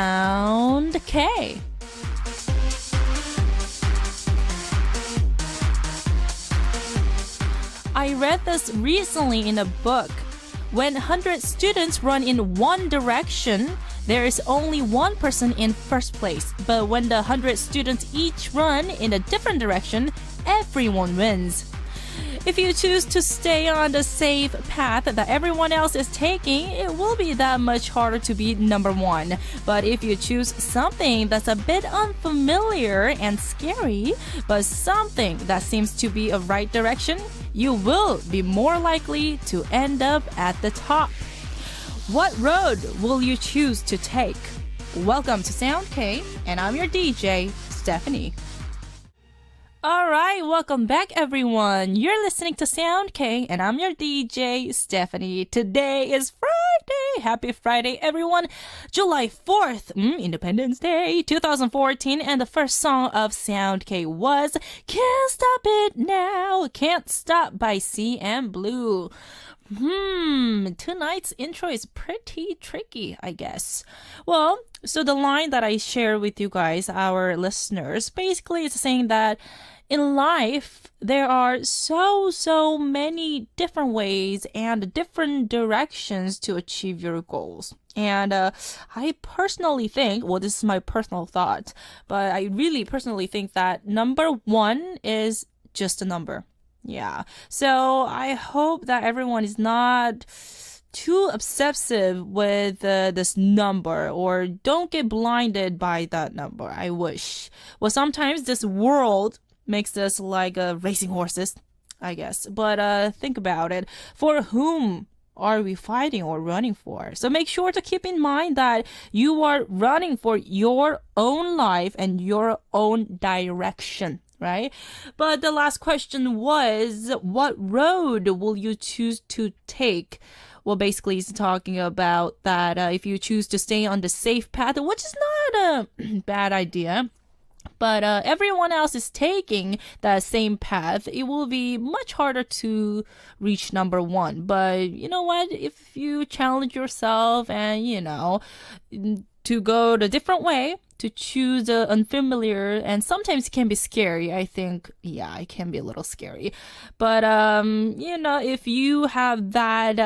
Sound K. I read this recently in a book. When 100 students run in one direction, there is only one person in first place. But when the 100 students each run in a different direction, everyone wins. If you choose to stay on the safe path that everyone else is taking, it will be that much harder to be number one. But if you choose something that's a bit unfamiliar and scary, but something that seems to be a right direction, you will be more likely to end up at the top. What road will you choose to take? Welcome to Sound K, and I'm your DJ, Stephanie. Alright, welcome back everyone. You're listening to Sound K, and I'm your DJ, Stephanie. Today is Friday. Happy Friday, everyone. July 4th, Independence Day, 2014, and the first song of Sound K was Can't Stop It Now, Can't Stop by CM Blue. Tonight's intro is pretty tricky, I guess. Well, so the line that I share with you guys, our listeners, basically it's saying that in life, there are so many different ways and different directions to achieve your goals. And I personally think, well, this is my personal thought, but I really personally think that number one is just a number. Yeah. So I hope that everyone is not too obsessive with this number, or don't get blinded by that number. I wish. Well, sometimes this world makes us like racing horses, I guess. But think about it. For whom are we fighting or running for? So make sure to keep in mind that you are running for your own life and your own direction, right? But the last question was, what road will you choose to take? Well, basically, it's talking about that if you choose to stay on the safe path, which is not a bad idea, but everyone else is taking that same path, it will be much harder to reach number one. But you know what? If you challenge yourself and, to go the different way, to choose the unfamiliar, and sometimes it can be scary. I think, yeah, it can be a little scary. But, if you have that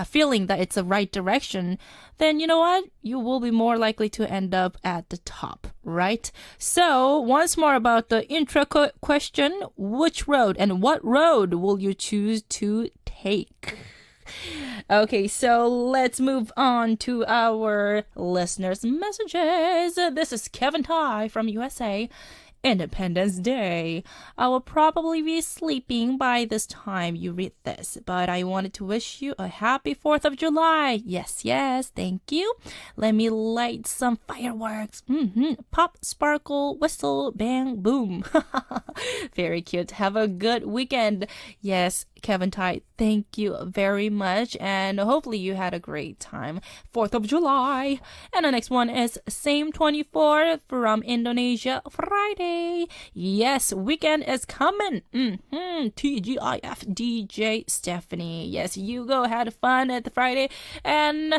feeling that it's the right direction, then you know what? You will be more likely to end up at the top, right? So once more about the intro question, which road and what road will you choose to take? Okay, so let's move on to our listeners' messages. This is Kevin Tai from USA. Independence Day. I will probably be sleeping by this time you read this, but I wanted to wish you a happy 4th of July. Yes, thank you. Let me light some fireworks. Pop, sparkle, whistle, bang, boom. Very cute. Have a good weekend. Yes, Kevin Tai, thank you very much, and hopefully you had a great time. 4th of July. And the next one is Same 24 from Indonesia, Friday. Yes, weekend is coming. TGIF DJ Stephanie. Yes, you go had fun at the Friday. And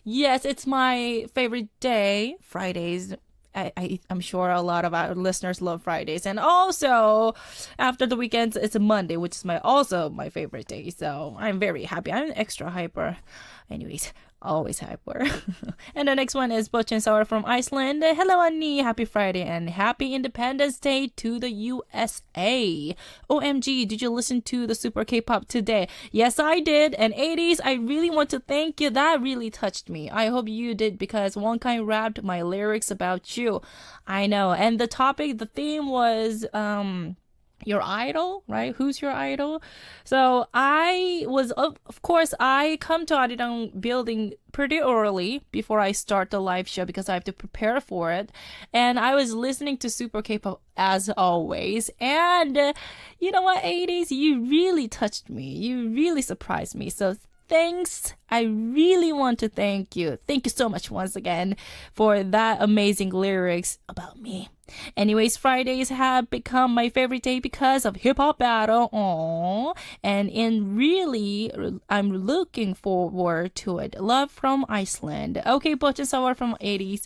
yes, it's my favorite day, Fridays. I'm sure a lot of our listeners love Fridays. And also, after the weekends, it's a Monday, which is also my favorite day. So I'm very happy. I'm extra hyper. Anyways, always hyper. And the next one is Bochin Sour from Iceland. Hello, Annie. Happy Friday and happy Independence Day to the USA. OMG, did you listen to the Super K-pop today? Yes, I did. And 80s, I really want to thank you. That really touched me. I hope you did, because one kind rapped my lyrics about you. I know. And the theme was your idol, right? Who's your idol? So I was, of course, I come to Arirang building pretty early before I start the live show because I have to prepare for it. And I was listening to Super K-pop as always. And you know what, 80s, you really touched me. You really surprised me. So thanks. I really want to thank you. Thank you so much once again for that amazing lyrics about me. Anyways, Fridays have become my favorite day because of Hip Hop Battle. Aww. And I'm looking forward to it. Love from Iceland. Okay, Bochin Sawar from 80s.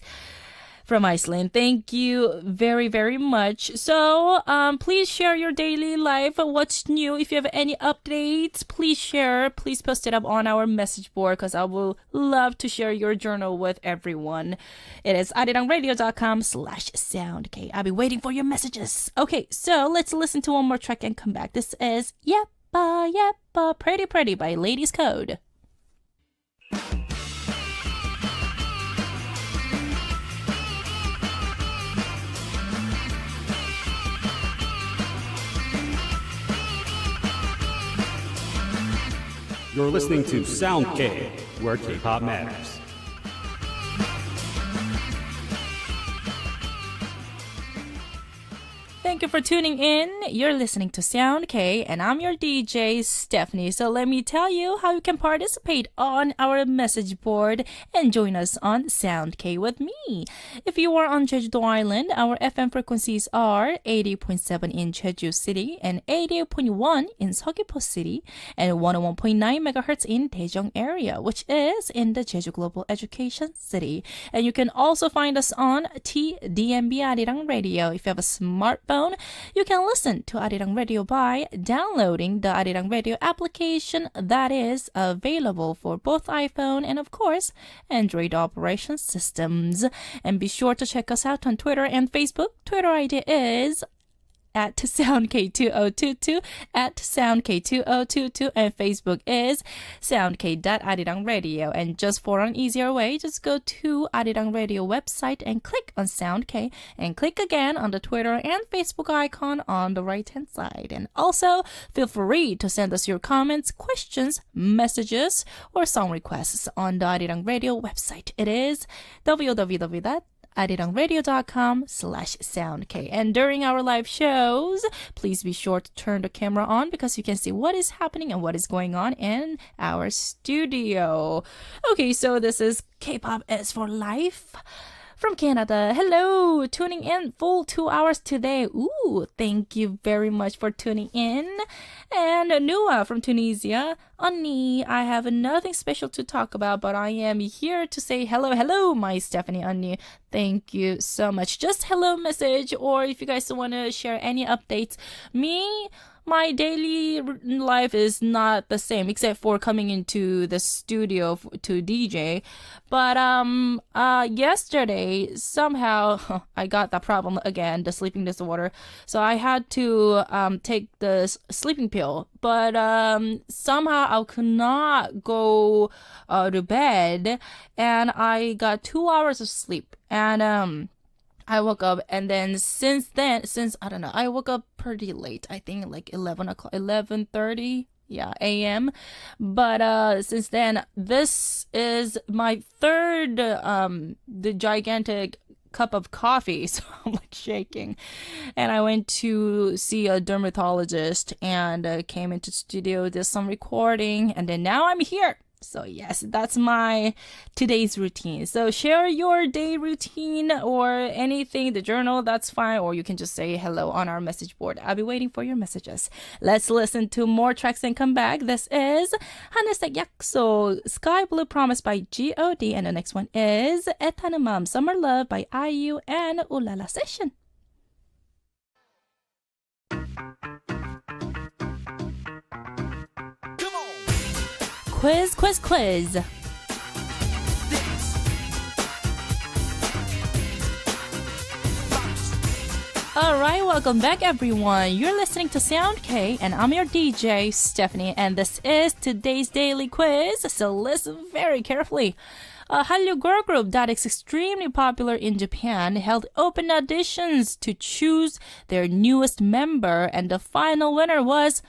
From Iceland. Thank you very, very much. So, please share your daily life. What's new? If you have any updates, please share. Please post it up on our message board because I will love to share your journal with everyone. It is arirangradio.com/soundk. I'll be waiting for your messages. Okay, so let's listen to one more track and come back. This is Yeppa Yeppa Pretty Pretty by Ladies Code. You're listening to Sound K, where K-pop matters. Thank you for tuning in. You're listening to Sound K, and I'm your DJ, Stephanie. So let me tell you how you can participate on our message board and join us on Sound K with me. If you are on Jeju-do Island, our FM frequencies are 80.7 in Jeju City and 88.1 in Seogwipo City and 101.9 megahertz in Daejeong area, which is in the Jeju Global Education City. And you can also find us on TDMB Arirang Radio. If you have a smartphone, you can listen to Arirang Radio by downloading the Arirang Radio application that is available for both iPhone and, of course, Android operation systems. And be sure to check us out on Twitter and Facebook. Twitter ID is at SoundK2022, at SoundK2022, and Facebook is soundk.arirang.radio. And just for an easier way, just go to Arirang Radio website and click on SoundK, and click again on the Twitter and Facebook icon on the right-hand side. And also, feel free to send us your comments, questions, messages, or song requests on the Arirang Radio website. It is www.arirangradio.com/soundk. And during our live shows, please be sure to turn the camera on because you can see what is happening and what is going on in our studio. Okay, so this is K-pop is for life. From Canada, hello, tuning in full 2 hours today. Ooh, thank you very much for tuning in. And Nua from Tunisia, Anni, I have nothing special to talk about, but I am here to say hello, my Stephanie Anni. Thank you so much. Just hello message, or if you guys want to share any updates. My daily life is not the same except for coming into the studio to DJ. But yesterday somehow I got that problem again, the sleeping disorder. So I had to take the sleeping pill. But somehow I could not go to bed, and I got 2 hours of sleep. And I woke up, and then since I don't know, I woke up pretty late. I think like 11:30 a.m. But since then, this is my third the gigantic cup of coffee, so I'm like shaking. And I went to see a dermatologist and came into the studio, did some recording, and then now I'm here. So yes, that's my today's routine. So share your day routine or anything, the journal, that's fine. Or you can just say hello on our message board. I'll be waiting for your messages. Let's listen to more tracks and come back. This is 하늘색 약속, Sky Blue Promise by G.O.D. And the next one is 애타는 마음, Summer Love by IU and Ulala Session. Quiz. Alright, welcome back everyone. You're listening to Sound K and I'm your DJ, Stephanie, and this is today's daily quiz, so listen very carefully. A Hallyu girl group that is extremely popular in Japan held open auditions to choose their newest member, and the final winner was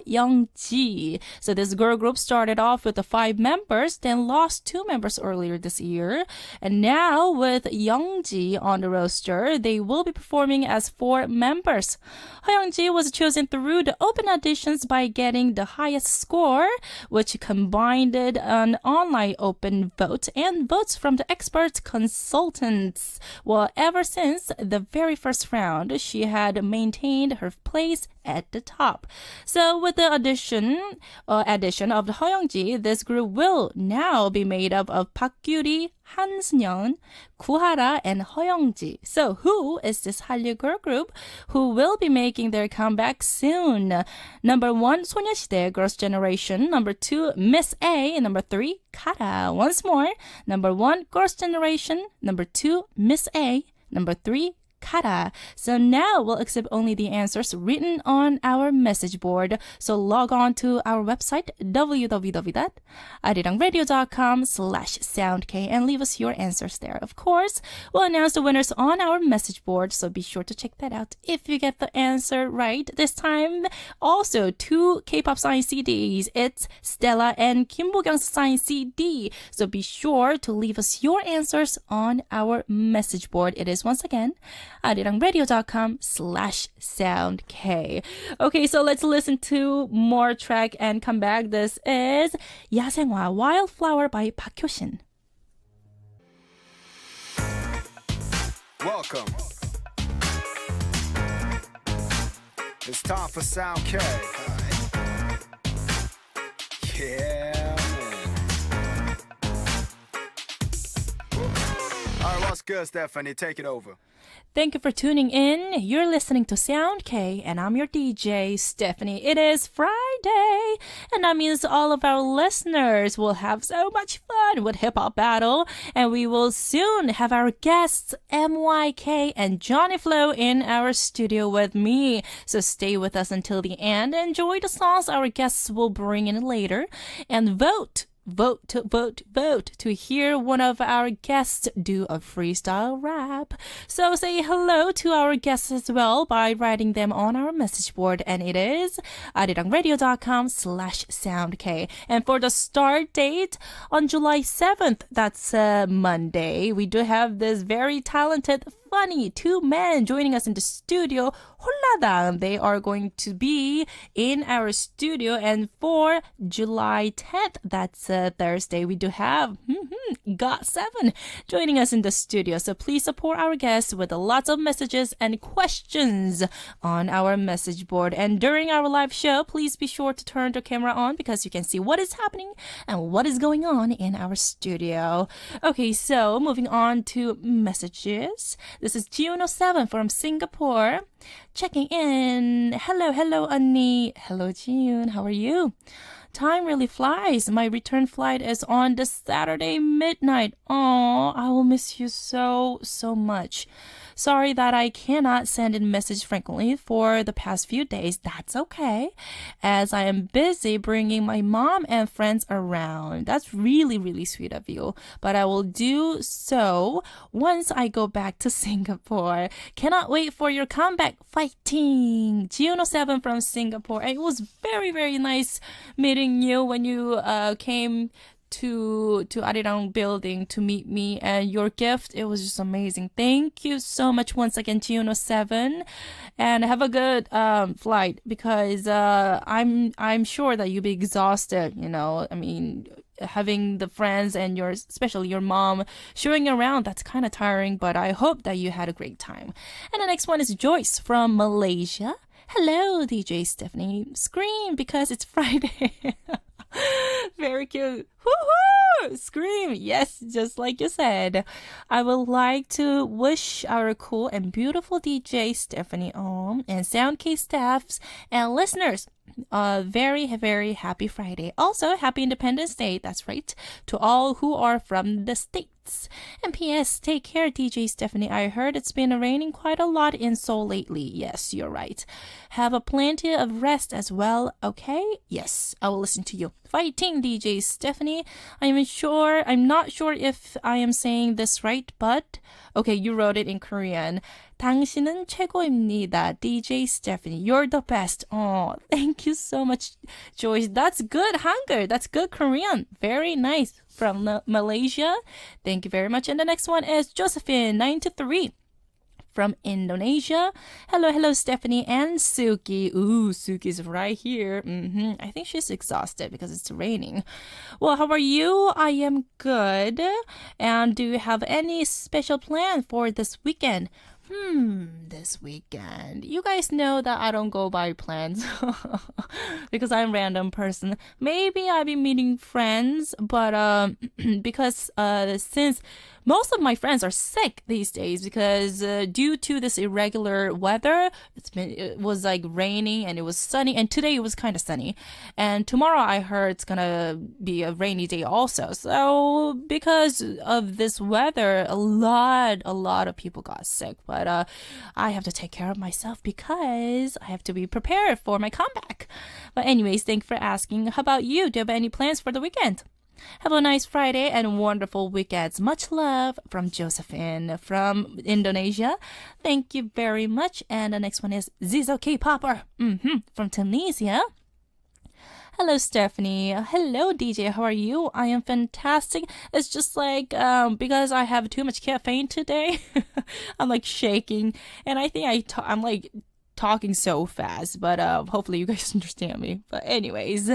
Young-ji. So this girl group started off with the 5 members, then lost 2 members earlier this year. And now with Young-ji on the roster, they will be performing as 4 members. Young-ji was chosen through the open auditions by getting the highest score, which combined an online open vote and votes from the expert consultants. Well, ever since the very first round, she had maintained her place at the top. So with the addition of the Young-ji, this group will now be made up of Park Gyuri, Han Seon, Kuhara, and Young-ji. So who is this Hallyu girl group who will be making their comeback soon? Number 1, 소녀시대 Girls' Generation. Number 2, Miss A. Number 3, Kara. Once more, number 1, Girls' Generation. Number 2, Miss A. Number 3, Kara. So now we'll accept only the answers written on our message board. So log on to our website www.arirangradio.com/soundk and leave us your answers there. Of course, we'll announce the winners on our message board, so be sure to check that out if you get the answer right this time. Also, 2 K-pop signed CDs. It's Stella and Kim Bo-kyung's signed CD. So be sure to leave us your answers on our message board. It is once again arirangradio.com/soundk. Okay, so let's listen to more track and come back. This is 야생화 Wildflower by Park Hyo-shin. Welcome. It's time for Sound K. Yeah, man. All right, what's good, Stephanie? Take it over. Thank you for tuning in. You're listening to Sound K, and I'm your DJ, Stephanie. It is Friday, and that means all of our listeners will have so much fun with Hip Hop Battle, and we will soon have our guests, MYK and Johnnyphlo, in our studio with me. So stay with us until the end. Enjoy the songs our guests will bring in later, and vote to hear one of our guests do a freestyle rap. So say hello to our guests as well by writing them on our message board, and it is arirangradio.com/soundk. And for the start date on July 7th, that's Monday, we do have this very talented, funny 2 men joining us in the studio, 홀라당. They are going to be in our studio. And for July 10th, that's Thursday, we do have GOT7 joining us in the studio. So please support our guests with lots of messages and questions on our message board. And during our live show, please be sure to turn the camera on because you can see what is happening and what is going on in our studio. Okay, so moving on to messages. This is G.NA from Singapore checking in. Hello, Annie. Hello, Jiyoon. How are you? Time really flies. My return flight is on this Saturday midnight. Oh, I will miss you so much. Sorry that I cannot send in message frequently for the past few days. That's okay, as I am busy bringing my mom and friends around. That's really sweet of you. But I will do so once I go back to Singapore. Cannot wait for your comeback. Fighting! G.NA from Singapore. It was very nice meeting you when you came to Arirang building to meet me, and your gift, it was just amazing. Thank you so much once again, G.NA, and have a good flight, because I'm sure that you'll be exhausted, you know. I mean, having the friends and especially your mom showing around, that's kind of tiring, but I hope that you had a great time. And the next one is Joyce from Malaysia. Hello, DJ Stephanie. Scream because it's Friday. Very cute. Woohoo! Scream. Yes, just like you said. I would like to wish our cool and beautiful DJ Stephanie and SoundK staffs and listeners a very happy Friday. Also, happy Independence Day. That's right. To all who are from the States. And P.S. Take care, DJ Stephanie. I heard it's been raining quite a lot in Seoul lately. Yes, you're right. Have a plenty of rest as well, okay? Yes, I will listen to you. Fighting, DJ Stephanie. I'm not sure if I am saying this right, but okay, you wrote it in Korean. 당신은 최고입니다, DJ Stephanie. You're the best. Oh, thank you so much, Joyce. That's good Hangul. That's good Korean. Very nice. From Malaysia. Thank you very much. And the next one is Josephine, 93. From Indonesia. Hello, Stephanie and Suki. Ooh, Suki's right here. I think she's exhausted because it's raining. Well, how are you? I am good. And do you have any special plan for this weekend? This weekend. You guys know that I don't go by plans because I'm a random person. Maybe I'll be meeting friends, but because since most of my friends are sick these days because due to this irregular weather, it was like raining and it was sunny, and today it was kind of sunny, and tomorrow I heard it's gonna be a rainy day also. So because of this weather, a lot of people got sick, but I have to take care of myself because I have to be prepared for my comeback. But anyways, thanks for asking. How about you? Do you have any plans for the weekend? Have a nice Friday and wonderful weekends. Much love from Josephine from Indonesia. Thank you very much. And the next one is Zizo K-Popper from Tunisia. Hello, Stephanie. Hello, DJ. How are you? I am fantastic. It's just like because I have too much caffeine today, I'm like shaking, and I think I'm like talking so fast, but hopefully you guys understand me. But anyways,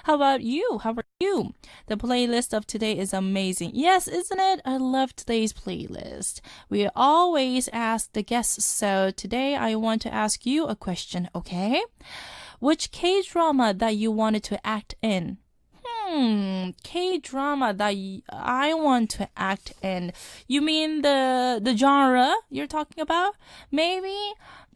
how about you? How are you? The playlist of today is amazing. Yes, isn't it? I love today's playlist. We always ask the guests, so today I want to ask you a question, okay? Which K-drama that you wanted to act in? K-drama that I want to act in. You mean the genre you're talking about? Maybe?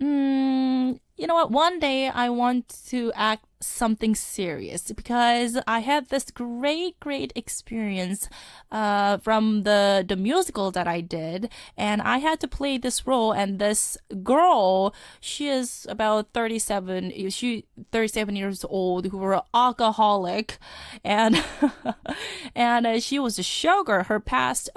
You know what? One day I want to act something serious because I had this great experience from the musical that I did, and I had to play this role, and this girl, she is about 37 years old, who were alcoholic, and and she was a showgirl. Her past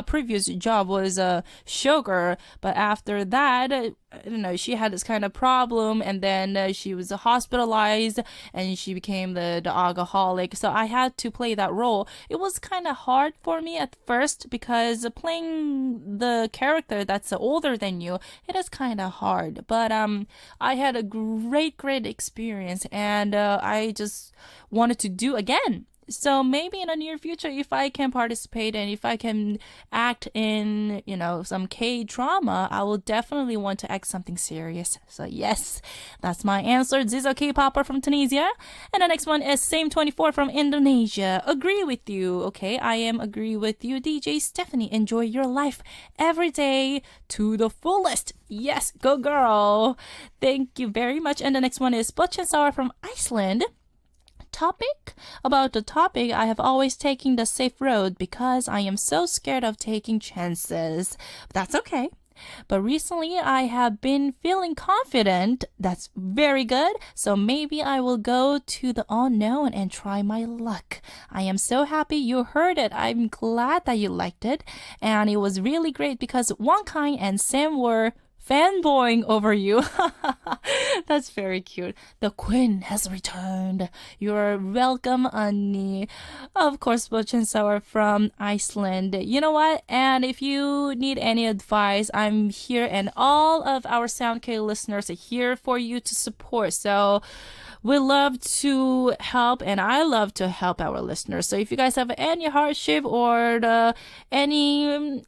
previous job was a showgirl, but after that, I don't know, she had this kind of problem, and then she was hospitalized, and she became the alcoholic. So I had to play that role. It was kind of hard for me at first because playing the character that's older than you, it is kind of hard. But I had a great experience, and I just wanted to do again. So maybe in the near future, if I can participate and if I can act in, some K-drama, I will definitely want to act something serious. So yes, that's my answer. Zizo K-Popper from Tunisia. And the next one is Same24 from Indonesia. Agree with you. Okay, I am agree with you. DJ Stephanie, enjoy your life every day to the fullest. Yes, go girl. Thank you very much. And the next one is Butch and Sour from Iceland. About the topic, I have always taken the safe road because I am so scared of taking chances. That's okay. But recently I have been feeling confident. That's very good. So maybe I will go to the unknown and try my luck. I am so happy you heard it. I'm glad that you liked it. And it was really great because Wonkai and Sam were fanboying over you. That's very cute. The queen has returned. You're welcome, Annie. Of course, Butch and Sour from Iceland. You know what? And if you need any advice, I'm here, and all of our SoundK listeners are here for you to support. So we love to help, and I love to help our listeners. So if you guys have any hardship or any,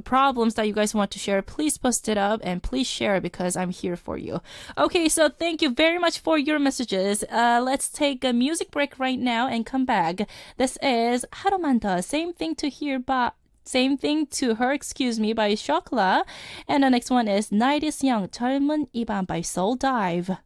problems that you guys want to share, please post it up and please share because I'm here for you. Okay, so thank you very much for your messages. Let's take a music break right now and come back. This is 하루만 더, Same Thing to Her, by Shokla. And the next one is Night is Young, 젊은 이밤 by Soul Dive.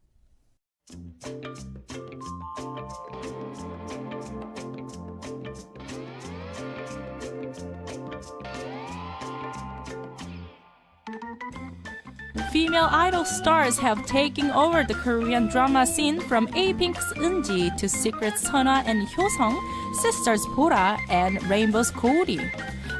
female idol stars have taken over the Korean drama scene from A-Pink's Eunji to Secret's Sunha and Hyosung, sisters Bora, and Rainbow's Cody.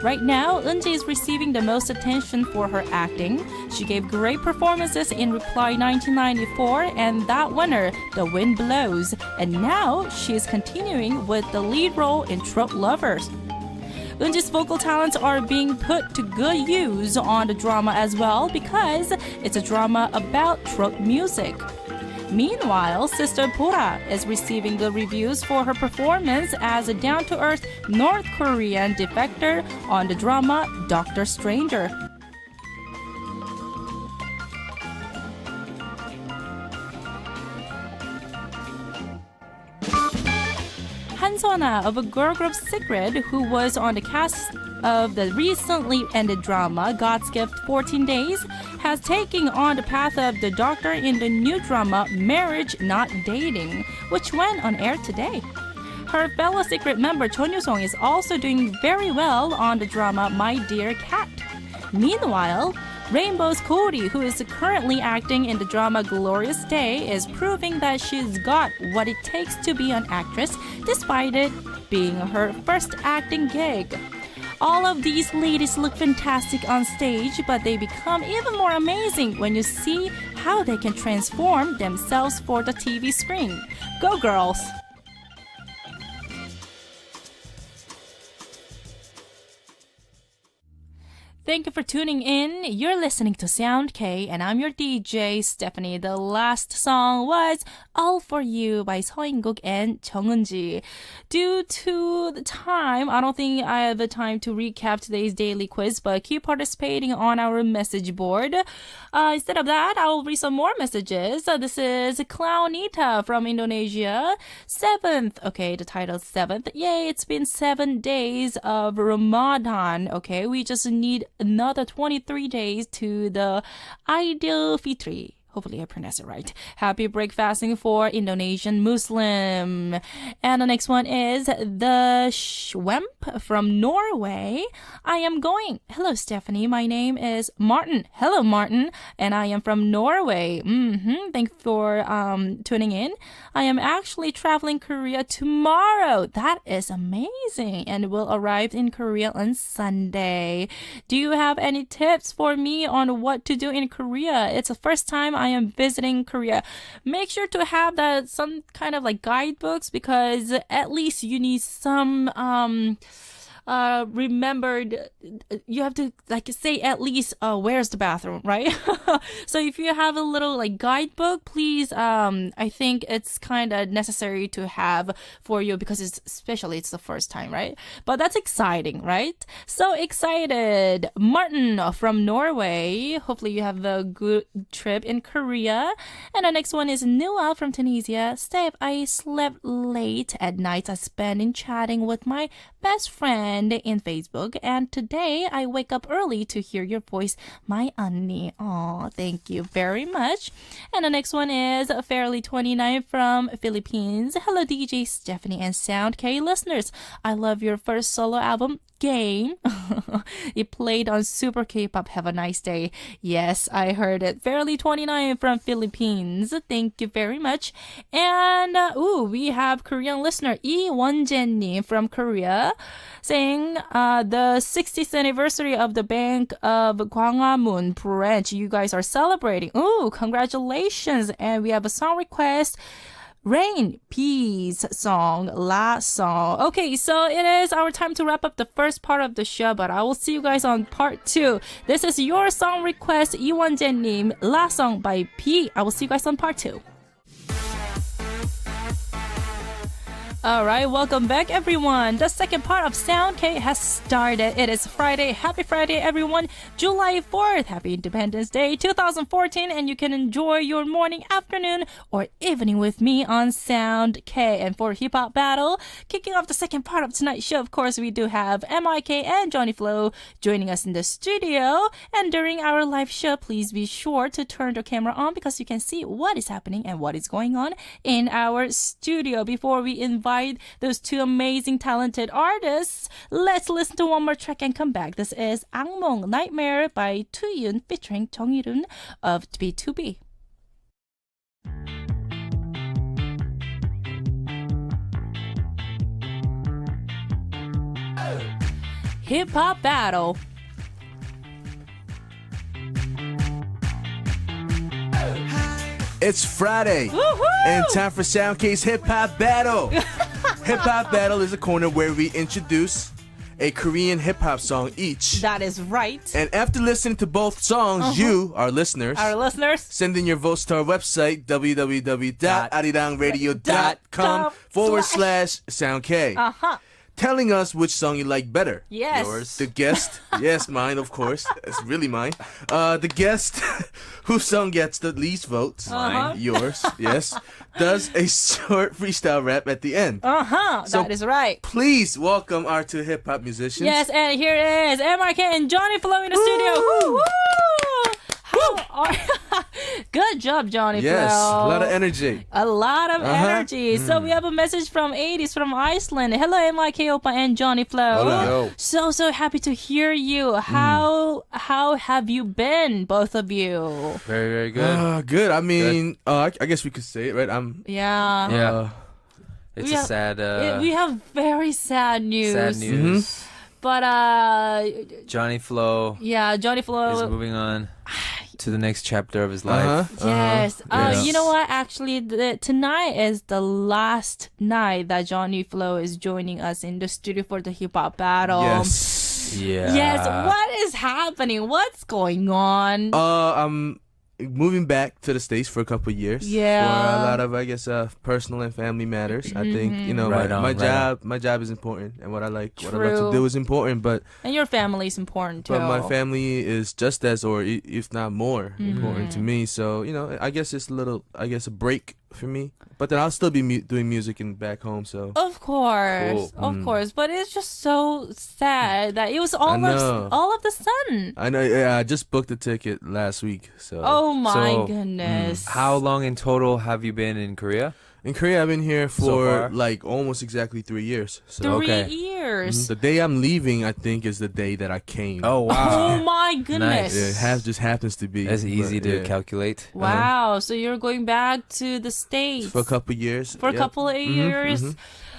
Right now, Eunji is receiving the most attention for her acting. She gave great performances in Reply 1994 and That Winner, The Wind Blows, and now she is continuing with the lead role in Trope Lovers. Eunji's vocal talents are being put to good use on the drama as well because it's a drama about trope music. Meanwhile, Sister Bora is receiving good reviews for her performance as a down-to-earth North Korean defector on the drama Doctor Stranger. Han-Sona of a girl group Secret, who was on the cast of the recently ended drama God's Gift 14 Days, has taken on the path of the doctor in the new drama Marriage Not Dating, which went on air today. Her fellow Secret member Chon Yoo-sung is also doing very well on the drama My Dear Cat. Meanwhile, Rainbow's Cody, who is currently acting in the drama Glorious Day, is proving that she's got what it takes to be an actress, despite it being her first acting gig. All of these ladies look fantastic on stage, but they become even more amazing when you see how they can transform themselves for the TV screen. Go girls! Thank you for tuning in. You're listening to Sound K, and I'm your DJ, Stephanie. The last song was All For You by Seo In-guk and Jung Eun-ji. Due to the time, I don't think I have the time to recap today's daily quiz, but keep participating on our message board. Instead of that, I will read some more messages. This is Clownita from Indonesia. 7th. Okay, the title is 7th. Yay, it's been 7 days of Ramadan. Okay, we just need another 23 days to the Idul Fitri. Hopefully I pronounced it right. Happy break fasting for Indonesian Muslim. And the next one is the Schwemp from Norway. I am going. Hello, Stephanie. My name is Martin. Hello, Martin. And I am from Norway. Thanks for tuning in. I am actually traveling Korea tomorrow. That is amazing. And will arrive in Korea on Sunday. Do you have any tips for me on what to do in Korea? It's the first time I am visiting Korea. Make sure to have that some kind of like guidebooks, because at least you need some remembered, you have to like say at least where's the bathroom, right? So if you have a little like guidebook, please, I think it's kind of necessary to have for you, because it's the first time, right? But that's exciting, right? So excited. Martin from Norway, hopefully you have a good trip in Korea. And the next one is Nua from Tunisia. Steph, I slept late at night. I spent in chatting with my best friend in Facebook, and today I wake up early to hear your voice, my Annie. Oh, thank you very much. And the next one is Fairly29 from Philippines. Hello, DJ Stephanie and Sound K listeners. I love your first solo album, Game. It played on Super K-pop. Have a nice day. Yes, I heard it. Fairly29 from Philippines. Thank you very much. And we have Korean listener Lee Won-jae-nim from Korea saying the 60th anniversary of the Bank of Gwanghwamun branch you guys are celebrating. Ooh, congratulations. And we have a song request. Rain, Peace song, last song. Okay, so it is our time to wrap up the first part of the show, but I will see you guys on part 2. This is your song request, Lee Won-jae-nim, last song by P. I will see you guys on part 2. Alright, welcome back everyone. The second part of Sound K has started. It is Friday. Happy Friday everyone. July 4th. Happy Independence Day 2014, and you can enjoy your morning, afternoon, or evening with me on Sound K. And for Hiphop Battle, kicking off the second part of tonight's show, of course, we do have MYK and Johnnyphlo joining us in the studio. And during our live show, please be sure to turn the camera on, because you can see what is happening and what is going on in our studio. Before we invite by those two amazing, talented artists. Let's listen to one more track and come back. This is 악몽 Nightmare by Tuyun featuring 정일un of B2B. Hip-hop battle. It's Friday, Woohoo! and time for Soundcase's Hip Hop Battle. Hip Hop Battle is a corner where we introduce a Korean hip hop song each. That is right. And after listening to both songs, you, our listeners, send in your votes to our website, www.arirangradio.com/soundk. Telling us which song you like better. Yes. Yours. The guest. Yes, mine, of course. It's really mine. The guest whose song gets the least votes. Mine. Yours. Yes. Does a short freestyle rap at the end. So that is right. Please welcome our two hip-hop musicians. Yes, and here is MYK and Johnnyphlo in the studio. Woo! Good job, Johnnyphlo. Yes, a lot of energy. A lot of energy. So we have a message from 80s from Iceland. Hello, MYK Oppa and Johnnyphlo. Hello. So happy to hear you. How have you been, both of you? Very, very good. Good. I mean, I guess we could say it, right? Yeah. Yeah. It's a sad... we have very sad news. sad news. But, Johnnyphlo Johnnyphlo is moving on to the next chapter of his life. Yes. Yes. You know what? Actually, tonight is the last night that Johnnyphlo is joining us in the studio for the hip hop battle. Yes. Yeah. Yes. What is happening? What's going on? I'm moving back to the States for a couple of years. Yeah. For a lot of, I guess, personal and family matters. I think, you know, my job is important, and what I like to do is important, but... And your family is important, too. But my family is just as, or if not more, important to me. So, you know, I guess it's a break for me. But then I'll still be doing music back home, so... Of course. Cool. Of course. But it's just so sad that it was all of the sun. I know, yeah, I just booked a ticket last week, so... Oh my goodness. How long in total have you been in Korea? In Korea, I've been here So for far? like almost exactly 3 years. So 3 years. The day I'm leaving, I think, is the day that I came. Oh, wow. Oh my goodness. Nice. Yeah, just happens to be. That's easy but, to yeah. calculate. Wow. So you're going back to the States. For a couple years. For a couple of years.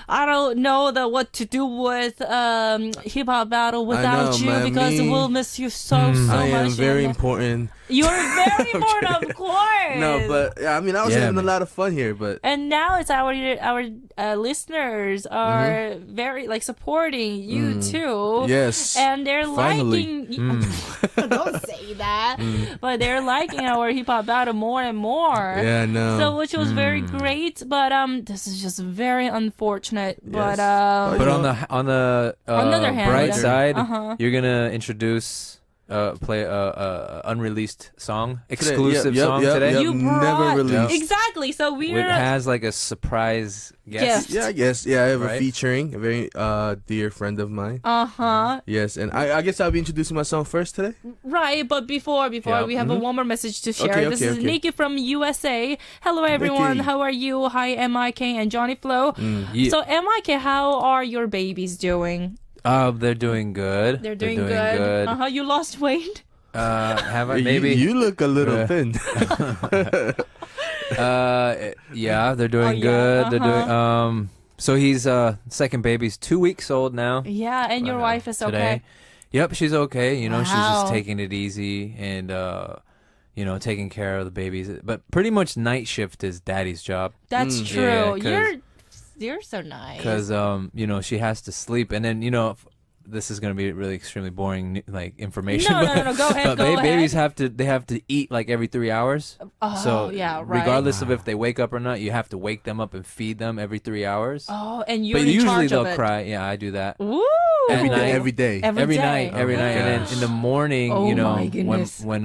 I don't know what to do with hip hop battle without you because we'll miss you so much. I am very important. You're very important, of course. No, but I mean, I was having a lot of fun here, but and now it's our listeners are very supporting you too. Yes, and they're finally. liking. Don't say that, but they're liking our hip hop battle more and more. Yeah, no. So which was very great, but this is just very unfortunate. But Yes. But on the other hand, bright side, you're gonna introduce play a unreleased song, exclusive song today. You brought never released. exactly. So It has like a surprise guest. Gift. Yeah, I guess. Yeah, I have a Right? featuring a very dear friend of mine. Uh-huh. Yes, and I guess I'll be introducing my song first today. Right, but before Yeah. we have one more message to share. Okay, This is okay. Nikki from USA. Hello everyone, Nikki. how are you? Hi MYK and Johnnyphlo. Yeah. So MYK, how are your babies doing? They're doing good. They're doing good. Uh-huh. You lost weight? Have I? Maybe. You look a little Yeah. thin. Yeah, they're doing yeah, good. They're doing. So he's second baby's 2 weeks old now. Yeah, and your wife is Today. okay. Yep, she's okay. You know, she's Wow. just taking it easy and taking care of the babies. But pretty much night shift is daddy's job That's Yeah, true. 'cause- You're so nice. because she has to sleep, and then this is gonna be really extremely boring information. No, go ahead. But babies have to eat like every 3 hours. Oh, So yeah, right. regardless of if they wake up or not, you have to wake them up and feed them every 3 hours. Oh, and you're But in usually charge of they'll it. cry. Yeah, I do that. Woo! At night. Every day. Every day. night, every Oh my night, and then gosh. in the morning, Oh my goodness. when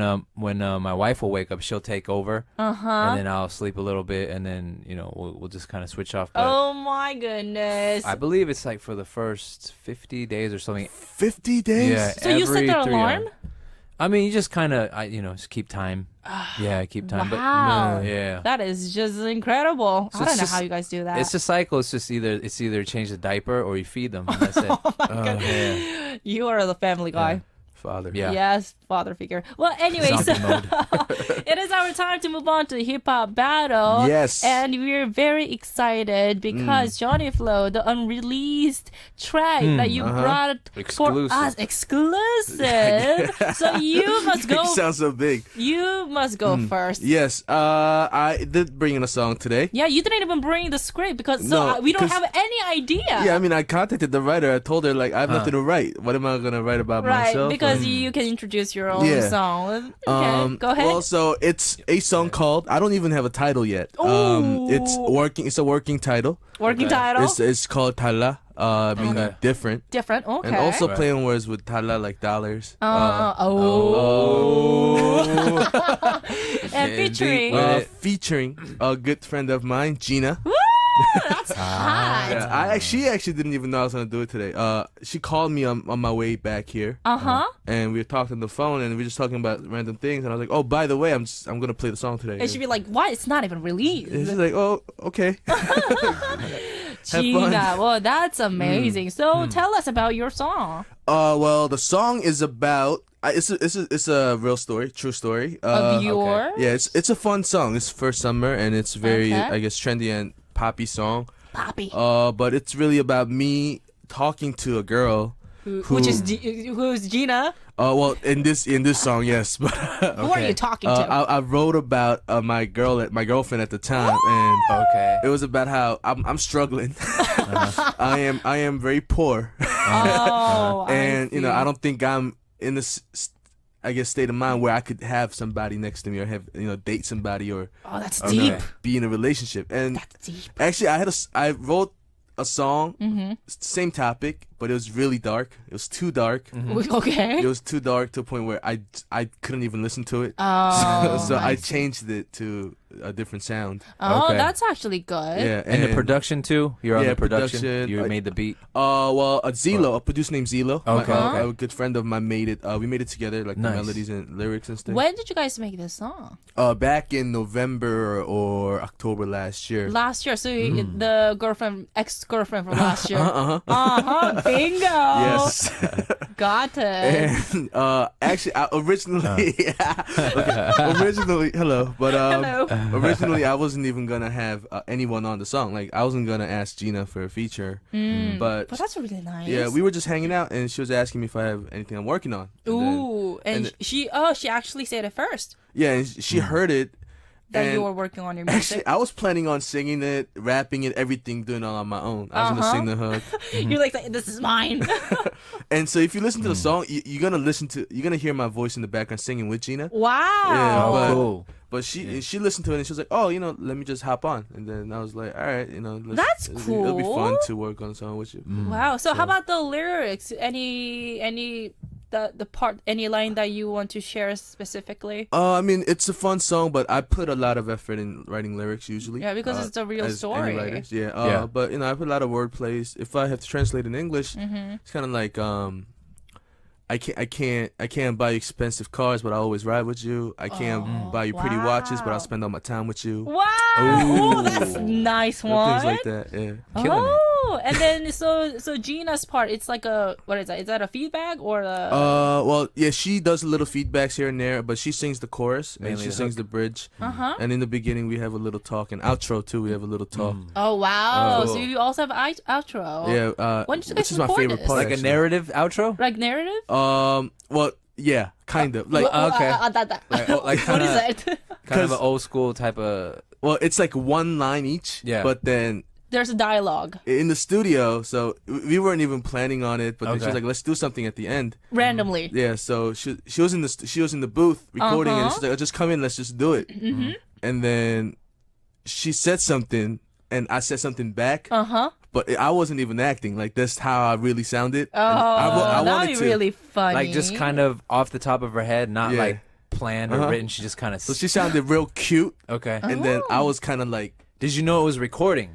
my wife will wake up, she'll take over, Uh-huh. and then I'll sleep a little bit, and then we'll just kind of switch off. But Oh my goodness. I believe it's like for the first 50 days or something. 50 days? Yeah. So you set every the 3 alarm? I mean, you just kind of, just keep time. Yeah, keep time. Wow. But, yeah. That is just incredible. So I don't it's know just- how you guys do that. It's a cycle. It's just either change the diaper or you feed them. And that's it. Yeah. You are the family guy. Father. Yeah. Yes, father figure. Well, anyway, so Zombie mode. it is our time to move on to hip hop battle. Yes. And we're very excited because Johnnyphlo, the unreleased track that you brought Exclusive. for us, exclusive. So you must go. Sounds so big. You must go first. Yes. I did bring in a song today. Yeah, you didn't even bring the script because No, we don't 'cause- have any idea. Yeah, I mean, I contacted the writer. I told her like I have nothing to write. What am I gonna write about Right, myself? because you can introduce your own Yeah. song. Okay, go ahead. Well, so it's a song called. I don't even have a title yet. It's Ooh. working. It's a working title. Working title. It's called Tala, meaning Okay. different, Different. Okay. and also Right. playing words with Tala like dollars. And featuring. With it. Featuring a good friend of mine, G.NA. Woo! That's hot. Yeah, she actually didn't even know I was gonna do it today. She called me on my way back here, and we were talking on the phone, and we were just talking about random things. And I was like, "Oh, by the way, I'm gonna play the song today." It should be like, why? It's not even And released. she's like, "Oh, okay." Gina, well, that's amazing. So tell us about your song. Well, the song is about. It's a real story, true story. Of your? Yeah, it's a fun song. It's for summer, and it's very, Okay. I guess, trendy and poppy song. Poppy. But it's really about me talking to a girl. Which is who's Gina? Well, in this song, yes. But Who are you talking to? I wrote about my girlfriend at the time, and Okay. it was about how I'm struggling. I am very poor, Oh, and I I don't think I'm in this. I guess state of mind where I could have somebody next to me or have date somebody or Oh, that's Okay. deep. be in a relationship. And That's deep. actually, I wrote a song, same topic, but it was really dark. It was too dark. Okay. It was too dark to a point where I couldn't even listen to it. Oh, So I see. changed it to a different sound. Oh, Okay. that's actually good. Yeah, And the production too. You're on Yeah, the production. production. You made the beat. Well, a producer named Zelo. Okay, okay. A good friend of mine made it. We made it together, like Nice. the melodies and lyrics and stuff. When did you guys make this song? Back in November or October last year. Last year. So the ex-girlfriend from last year. Bingo. Yes. Got it. And actually, originally, hello, but Hello. originally I wasn't even gonna have anyone on the song. Like I wasn't gonna ask Gina for a feature, but But that's really nice. yeah, we were just hanging out, and she was asking me if I have anything I'm working on. And then- Ooh, and and she actually said it first yeah, and she heard it. that you and were working on your music. Actually, I was planning on singing it, rapping it, everything, doing it all on my own. I was gonna sing the hook. You're like, this is mine. And so if you listen to the song, you're gonna hear my voice in the background singing with Gina. Wow. Yeah, Oh, but- cool. But she listened to it and she was like, "Oh, let me just hop on." And then I was like, "All right, That's It'll be fun cool. to work on a song with you." Wow. So how about the lyrics? Any the part, any line that you want to share specifically? I mean, it's a fun song, but I put a lot of effort in writing lyrics usually. Yeah, because it's a real as story. any writers. Yeah. Yeah. But I put a lot of wordplays. If I have to translate in English, it's kind of like I can't buy you expensive cars, but I always ride with you. I can't buy you pretty watches, but wow. I'll spend all my time with you. Wow. Ooh, that's a nice one. Things like that. Yeah. Killing it. Oh, and then so Gina's part, it's like what is that? Is that a feedback or a? Well, yeah, she does little feedbacks here and there, but she sings the chorus and Mainly she the sings hook. the bridge. Uh-huh. And in the beginning, we have a little talk, and outro too. We have a little talk. Oh wow! Cool. So you also have outro. Yeah, When did you guys which is my record favorite this? part. Like a actually. narrative outro? Like narrative? Well, yeah, kind of. Like, okay. That. Like What is kinda- it? Kind of an 'Cause- old school type of. well, it's like one line each. Yeah. But then There's a dialogue in the studio, so we weren't even planning on it. But then she Okay. was like, "Let's do something at the end." randomly. Yeah. So she was in the booth recording, and she's like, "Just come in, let's just do it." And then she said something, and I said something back. But I wasn't even acting. Like that's how I really sounded. Oh, I that'd wanted be to. really funny. Like just kind of off the top of her head, not Yeah. like planned or Uh-huh. written. She just kind of. So she sounded real cute, Okay. and then I was kind of like, Did you know it was recording?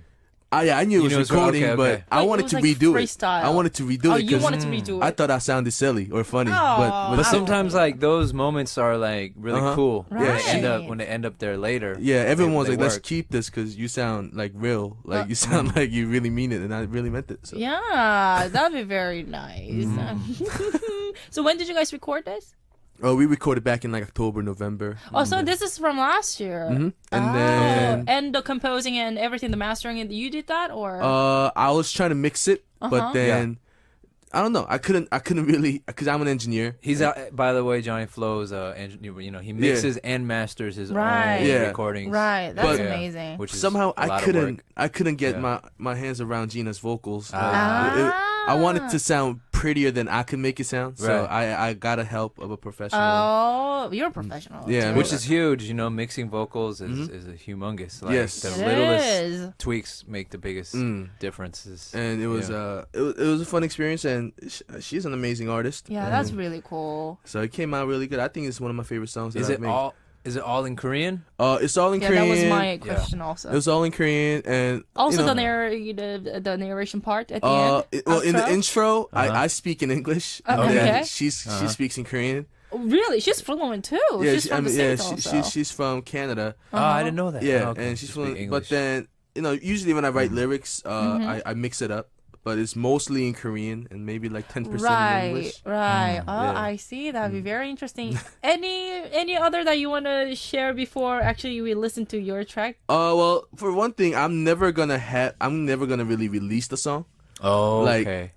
Yeah, I knew it You was knew it was- recording, okay, but okay. I But wanted it was to like redo freestyle. it. I wanted to redo Oh, it you because wanted to redo it. I thought I sounded silly or funny. Aw. But Sometimes like those moments are like really cool. Right. When they end up there later. yeah, everyone was they like, "Let's work. keep this because you sound like real. Like you sound like you really mean it," and I really meant it. So. Yeah, that'd be very nice. So when did you guys record this? Oh, we recorded back in like October, November. Oh, so this is from last year. And Oh, then and the composing and everything, the mastering, you did that, or? I was trying to mix it, but then I don't know. I couldn't really because I'm an engineer. He's out, by the way, Johnnyphlo's engineer. You know, he mixes and masters his Right. own Yeah. recordings. Right, that's But- amazing. Which is Somehow a lot I of couldn't work. get Yeah. my hands around Gina's vocals. Ah. I wanted to sound prettier than I could make it sound, so Right. I got a help of a professional. Oh, you're a professional. Yeah, too. Which is huge. You know, mixing vocals is a humongous. Like, Yes. the It littlest is. tweaks make the biggest differences. And it was it was a fun experience, and she's an amazing artist. Yeah, and that's really cool. so it came out really good. I think it's one of my favorite songs. That Is I've it made. all? Is it all in Korean? It's all in Yeah, Korean. that was my question also. It was all in Korean, and Also, you know, the narration part at the end. well, in the outro? intro, I speak in English. Okay. She speaks in Korean. Really, she's fluent too. She's from the States also. she's from Canada. Oh, I didn't know that. Yeah, Oh, okay. and she's Speak from. English. But then usually when I write lyrics, I mix it up. But it's mostly in Korean and maybe like 10% in Right, English. right. Oh, Yeah. I see. That'd be very interesting. Any other that you want to share before actually we listen to your track? Well, for one thing, I'm never gonna really release the song. Oh, Like okay.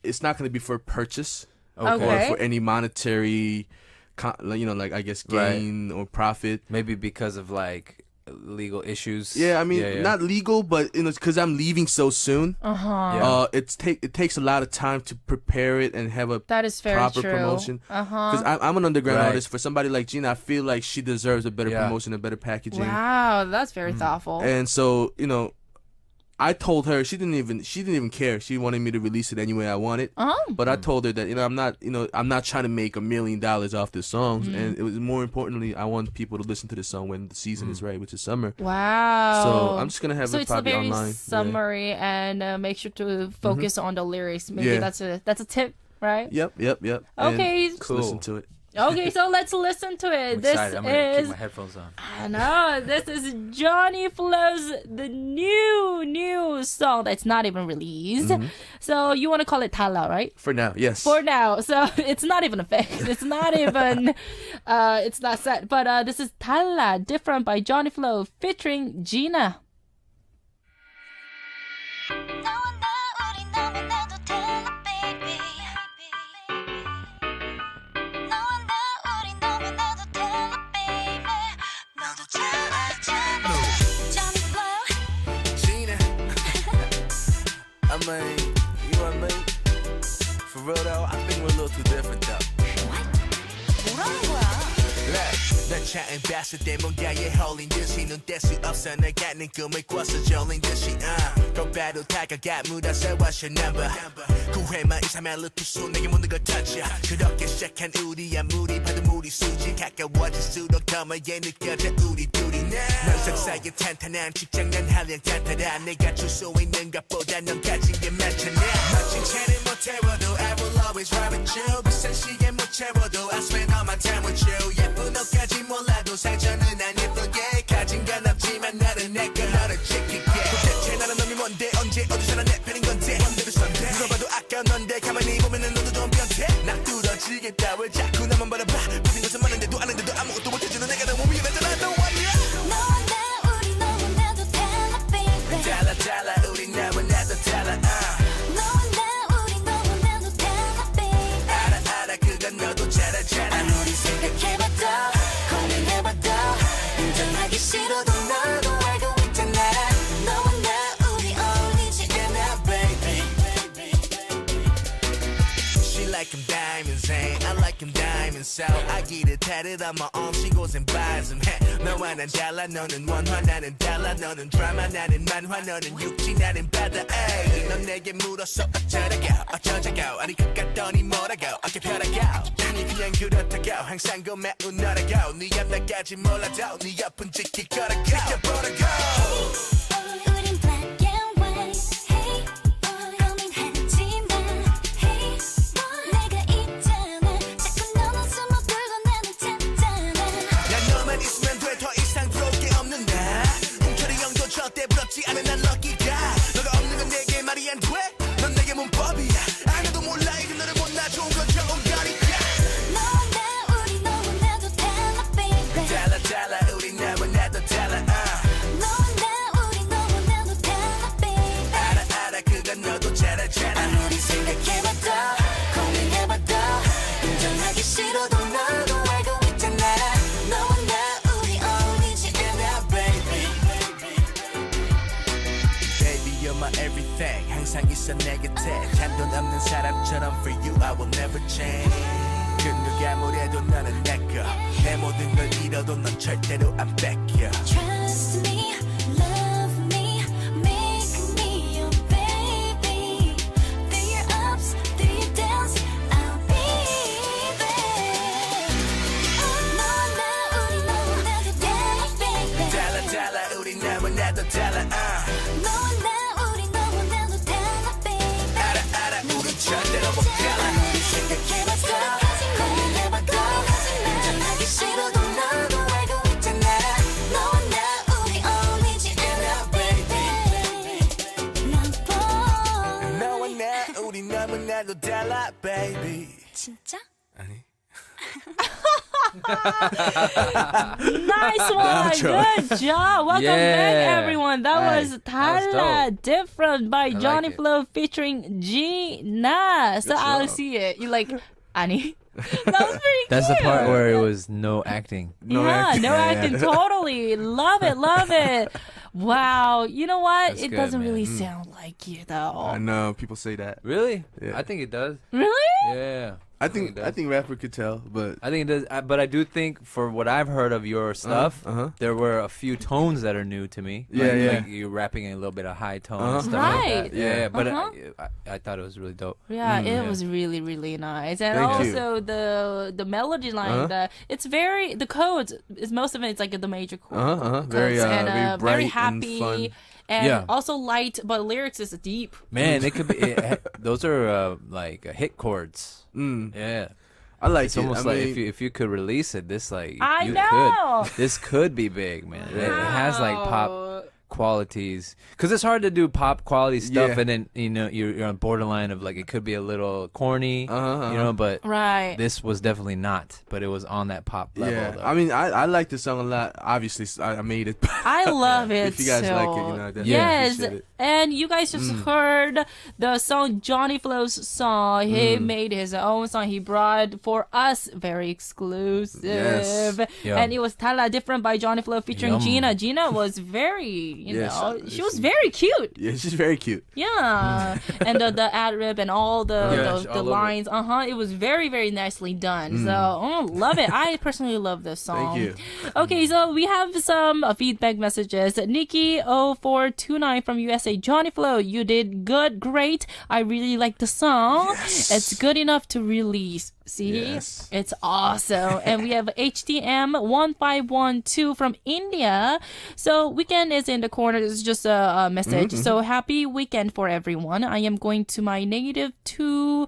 it's not gonna be for purchase Okay. or for any monetary, like I guess gain or profit. Maybe because of like legal issues. Yeah, I mean not legal, but because I'm leaving so soon. Yeah. It takes a lot of time to prepare it and have a That is very proper true. promotion. Uh-huh. Because I'm an underground Right. artist. For somebody like G.NA, I feel like she deserves a better Yeah. promotion and better packaging. Wow, that's very thoughtful. And so I told her she didn't even care. She wanted me to release it any way I wanted. But I told her that I'm not trying to make $1 million off this song. And it was more importantly, I want people to listen to this song when the season is right, which is summer. Wow. So I'm just gonna have So it it's probably very online. summary and make sure to focus on the lyrics. Maybe Yeah. that's a tip, right? Yep. Okay. And just Cool. listen to it. Okay, so let's listen to it. I'm This excited. I'm gonna keep is my headphones on. I know this is Johnnyphlo's the new song that's not even released. So you want to call it Tala, right? For now, yes. For now, so it's not even a fix. It's not even, it's not set. But this is Tala, different by Johnnyphlo featuring G.NA. 너와 나 우리 너무나도 달라 baby 너와 나 우리 너무나도 달라 baby 너도 잘알잖아 Johnnyphlo Gina. I mean, you know what I mean? For real though, I think we're a little too different though. 뭐라는 거야? 난 처음 봤을 때 뭔가에 홀린 듯이 눈 뗄 수 없어 널 갖는 꿈을 꿔서 졸린 듯이 곧바로 다가가 물어서 what's your number 9회만 이상한 루트수 내게 묻는 걸 touch 그렇게 시작한 우리 아무리 봐도 무리수지 가까워질수록 더 멀게 느껴져 우리 둘이 넌 석사의 탄탄한 직장 난 한량 같아라 내가 줄 수 있는 것보다 넌 가진 게 많잖아 멋진 채는 못 태워도 I will always ride with you 비싼 시계 못 채워도 I spend all my time with you 예쁜 옷까지 몰라도 상처는 안 예쁘게 가진 건 없지만 나는 내거 너를 지킬게 도대체 나는 놈이 뭔데 언제 어디서나 내 편인 건데 뭔데도 선대 물어봐도 아까운 넌데 가만히 보면은 너도 좀 변태 나 뚫어지겠다 왜 자꾸 나만 바라봐 모든 것은 많은데도 아는데도 아무것도 못해주는 내가 너무 미안하잖아 Don't want you 너와 나 우리 너무나도 달라 baby 달라 달라 우리 너무나도 달라 너와 나 우리 너무나도 달라 baby 알아 그건 너도 잘 알잖아 아무리 생각해봐도 고민해봐도 인정하기 싫어도 너도 알고 있잖아 너와 나 우리 어울리지 않아 baby She like them diamonds, and I like them diamonds. So I get it tatted on my arm. She goes and buys them. Hey, 너와 난 달라, 너는 원화, 나는 달라. 너는 드라마, 나는 만화, 너는 육지, 나는 바다. 에이, 넌 내게 물었어. 어쩌라고, 어쩌자고. 아니 그 같더니 뭐라고, 어깨 펴라고. 아니 그냥 그렇다고. 항상 고마운 너라고. 네 앞 나까지 몰라도 네 옆은 지킬 거라고. 지켜보라고. 우린 black and white 있어 내 곁에 잔돈 없는 사람처럼 for you I will never change 그 누가 뭐래도 너는 내꺼 내 모든 걸 잃어도 넌 절대로 안 뺏겨 Trust me, love me, make me your baby. Through your ups, through your downs, I'll be there. 너와 나 우리 너무나도 달라, baby. 달라 달라 우리 너무나도 달라 너와 나 우리 너무나도 달라, baby. 알아 우리 절대로 못 달라 생각해봤어, 고민해봐도 인정하기 싫어도 너도 알고 있잖아. 너와 나 우리 어울리지 않아, baby. 난 너와 나 우리 너무나도 달라 baby 진짜? 아니 Nice one. Good job. Welcome back, Yeah. everyone. That Hey, was that Tala was dope. Different by like Johnnyphlo featuring G.NA. So I'll see it. You like, Annie? That was pretty That's the cute. part where it was no acting. No yeah, acting. no acting. Totally. Love it. Love it. Wow. You know what? That's It good, doesn't man. really sound like you, though. I know people say that. Really? Yeah. I think it does. Really? Yeah. I think rapper could tell, but I think it does, but I do think for what I've heard of your stuff, there were a few tones that are new to me. Yeah, like, yeah. Like you're rapping in a little bit of high tone and stuff Right. like that. Yeah, but Uh-huh. I thought it was really dope. Yeah, it Yeah. was really, really nice, and Thank you. also the melody line, it's very the chords is most of it. It's like the major chords, Very, and very bright very and happy, fun. and Yeah. also light, but lyrics is deep. Man, it could be. Those are like hit chords. Yeah. I like It's it. almost I like mean, if you could release it, this like I you know. this could be big, man. It has like pop Wow. qualities because it's hard to do pop quality stuff, Yeah. and then you're on borderline of like it could be a little corny, you know. But Right. this was definitely not. But it was on that pop level. yeah. Though. I mean, I like the song a lot. Obviously, I made it. I love it. If you guys so. like it, you know, I definitely yes, appreciate it. and you guys just heard the song Johnnyphlo's song. He made his own song. He brought for us very exclusive, Yes. Yeah. and it was Tala Different by Johnnyphlo featuring Yum. G.NA. G.NA was very, you Yes, know, she- she was very cute. Yeah, she's very cute. Yeah, and the ad lib and all the Yeah, the all over. lines. It was very very nicely done. So love it. I personally love this song. Thank you. Okay, so we have some feedback messages. Nikki 0429 from USA. Johnnyphlo, you did good, great. I really like the song. It's good enough to release. See, Yes. it's awesome. And we have HTM 1512 from India. So weekend is in the corner. It's just a message. So happy weekend for everyone. I am going to my native to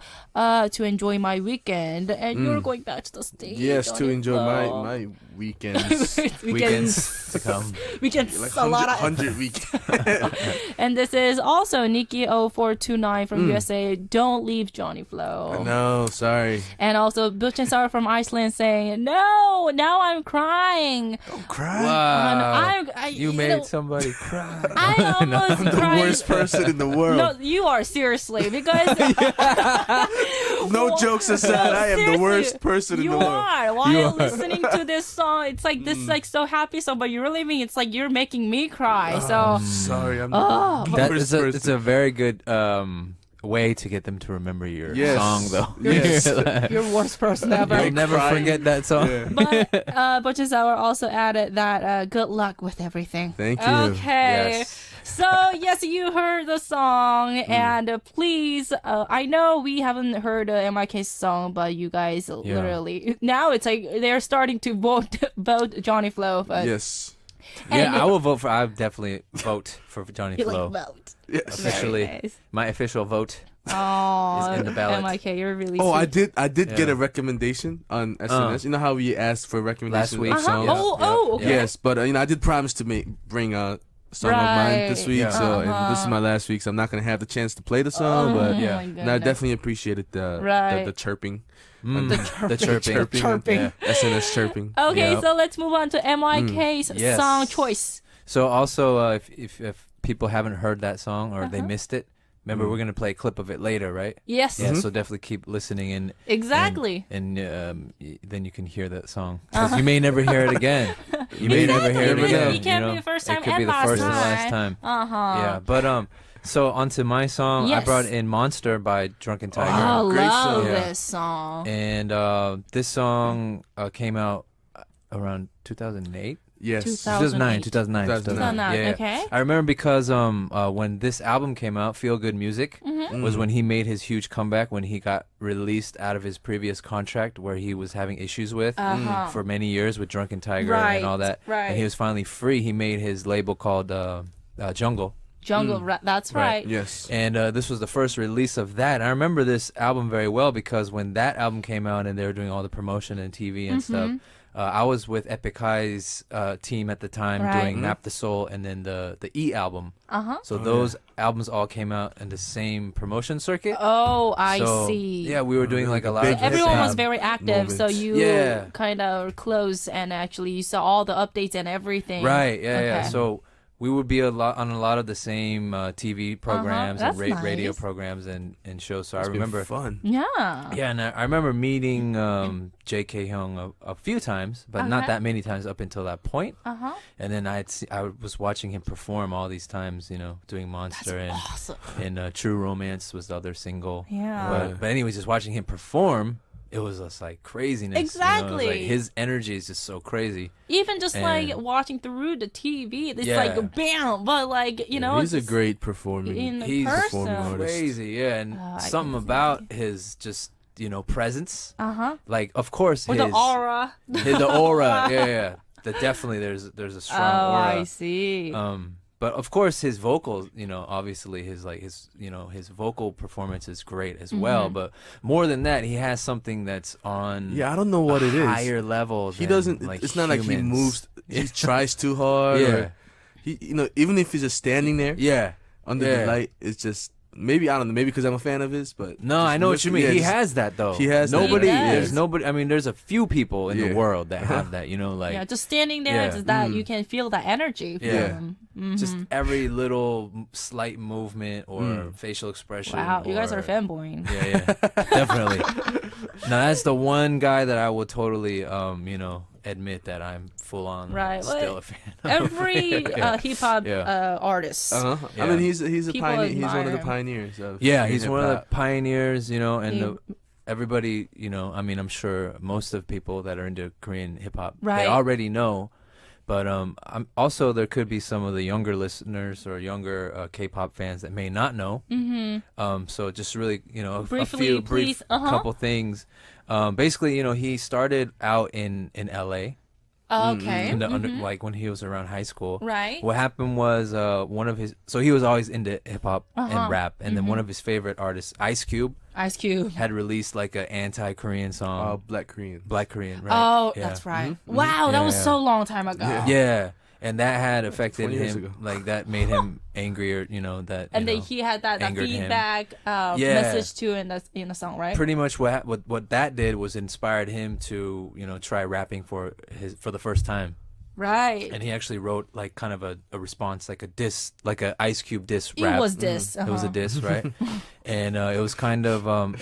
enjoy my weekend, and you're going back to the States. Yes, to enjoy Johnnyphlo. my weekends. Weekends to come. Weekends. Like a lot of 100 weekends. And this is also Nikki 0429 from USA. Don't leave Johnnyphlo. No, sorry. And also Butch and Sarah from Iceland saying, no, now I'm crying. Don't cry. Wow. You You made know, somebody cry. I almost I'm the cried. worst person in the world. No, you are seriously because No jokes aside, I am the seriously, worst person in you the world. are. While You you're are. listening to this song, it's like this is like so happy song, but you're leaving. It's like you're making me cry. So Sorry, I'm Oh. the That worst is a, person. it's a very good way to get them to remember your Yes. song, though. Yes. you're worst person ever. You'll never crying. forget that song. Yeah. But Butch and Sour also added that good luck with everything. Thank you. Okay. Yes. So yes, you heard the song, and please, I know we haven't heard MYK's song, but you guys literally now it's like they're starting to vote Johnnyphlo. But Yes. Yeah, And- I will vote for. I would definitely vote for Johnny you like Flo. vote. Yes. Officially, Very nice. my official vote. Oh, Is in the ballot. MYK, you're really. Oh, sweet. I did get Yeah. a recommendation on SNS. You know how we asked for recommendations Last week. of songs? Oh, okay. Yes, but you know I did promise to bring a song of mine this Right. week, Yeah. so and this is my last week, so I'm not gonna have the chance to play the song. But yeah. my and I goodness. definitely appreciated the Right. the chirping, The chirping. Chirping. Yeah. SNS chirping. Okay, Yep. so let's move on to MYK's Yes. song choice. So also, if people haven't heard that song or they missed it, remember we're gonna play a clip of it later, right? Yes, Yeah. So definitely keep listening and exactly. and then you can hear that song because you may never hear it again. You may never hear it Exactly. again. It can't you know? be the first time It could and be the last first and last time. time. Uh huh. Yeah, but So onto my song, I Yes. brought in "Monster" by Drunken Tiger. I great love song. Yeah. this song. And this song came out around 2008. Yes. 2008. 2009. 2009. Yeah. Okay. I remember because when this album came out, Feel Good Music was when he made his huge comeback when he got released out of his previous contract where he was having issues with for many years with Drunken Tiger Right, and all that. right. And he was finally free. He made his label called Jungle. Jungle, that's right. Yes. And this was the first release of that. And I remember this album very well because when that album came out and they were doing all the promotion and TV and stuff, I was with Epic High's team at the time Right. doing Map the Soul and then the E album. So those albums all came out in the same promotion circuit. Oh, I So, see. Yeah, we were doing like a lot big of Everyone hip-hop. was very active, so moments. you Yeah. kind of close and actually you saw all the updates and everything. Right, yeah, yeah. Okay. So we would be on a lot of the same TV programs and That's radio nice. programs and shows. So I It's been remember fun. Yeah. Yeah, and I remember meeting J.K. Hyung a few times, but not Okay. that many times up until that point. Uh-huh. And then I was watching him perform all these times, you know, doing Monster Awesome. and True Romance was the other single. Yeah. But anyways, just watching him perform, it was just like craziness. you know? It was Exactly. like his energy is just so crazy. Even just like And- watching through the TV, it's Yeah. like bam, but like you know, He's a it's great performing. in He's person. performing artist. Crazy, yeah, and I something can see. about his just presence. Like, of course, With his the aura. the aura, yeah. Definitely, there's a strong aura. I see. But of course, his vocals, obviously his vocal performance is great as well. Mm-hmm. But more than that, he has something that's on Yeah, I don't know what a it is. higher level. He than, doesn't. Like, it's not like he humans. moves. He tries too hard. Yeah. Or he, even if he's just standing there Yeah. under Yeah. the light, it's just maybe I don't know. Maybe because I'm a fan of his, but No, just I know what you listen- mean. yeah, He just- has that though. He has that. nobody. He does. There's nobody. I mean, there's a few people in Yeah. the world that have that. Like yeah, just standing there, yeah. just that you can feel that energy. From Yeah. him. just every little slight movement or facial expression. Wow, you guys or- are fanboying. Yeah, definitely. Now that's the one guy that I will totally, admit that I'm full on Right, still well, a fan. Every hip hop Yeah. artist. I Yeah. mean, he's a People pioneer. He's one of admire the him. pioneers of. Yeah, Korean he's one of the hip-hop. pioneers, and He- everybody, I mean, I'm sure most of people that are into Korean hip hop, Right. they already know. But I'm also there could be some of the younger listeners or younger K-pop fans that may not know. So just really, a Briefly, few please. brief couple things. Basically, he started out in LA. Okay. In the like when he was around high school. Right. What happened was so he was always into hip hop and rap, and then one of his favorite artists, Ice Cube, Ice Cube. had released like an anti-Korean song, Black Korean. Black Korean, right? Oh, Yeah. that's right. Wow, that was Yeah. so long time ago. Yeah, and that had affected 20 years him. ago. Like that made him angrier. That And then you know, he had that angered him. feedback Yeah. message too in the song, right? Pretty much what that did was inspired him to try rapping for the first time. Right. And he actually wrote like kind of a response, like a diss, like a Ice Cube diss It rap. was this. It was a diss, right? And it was kind of and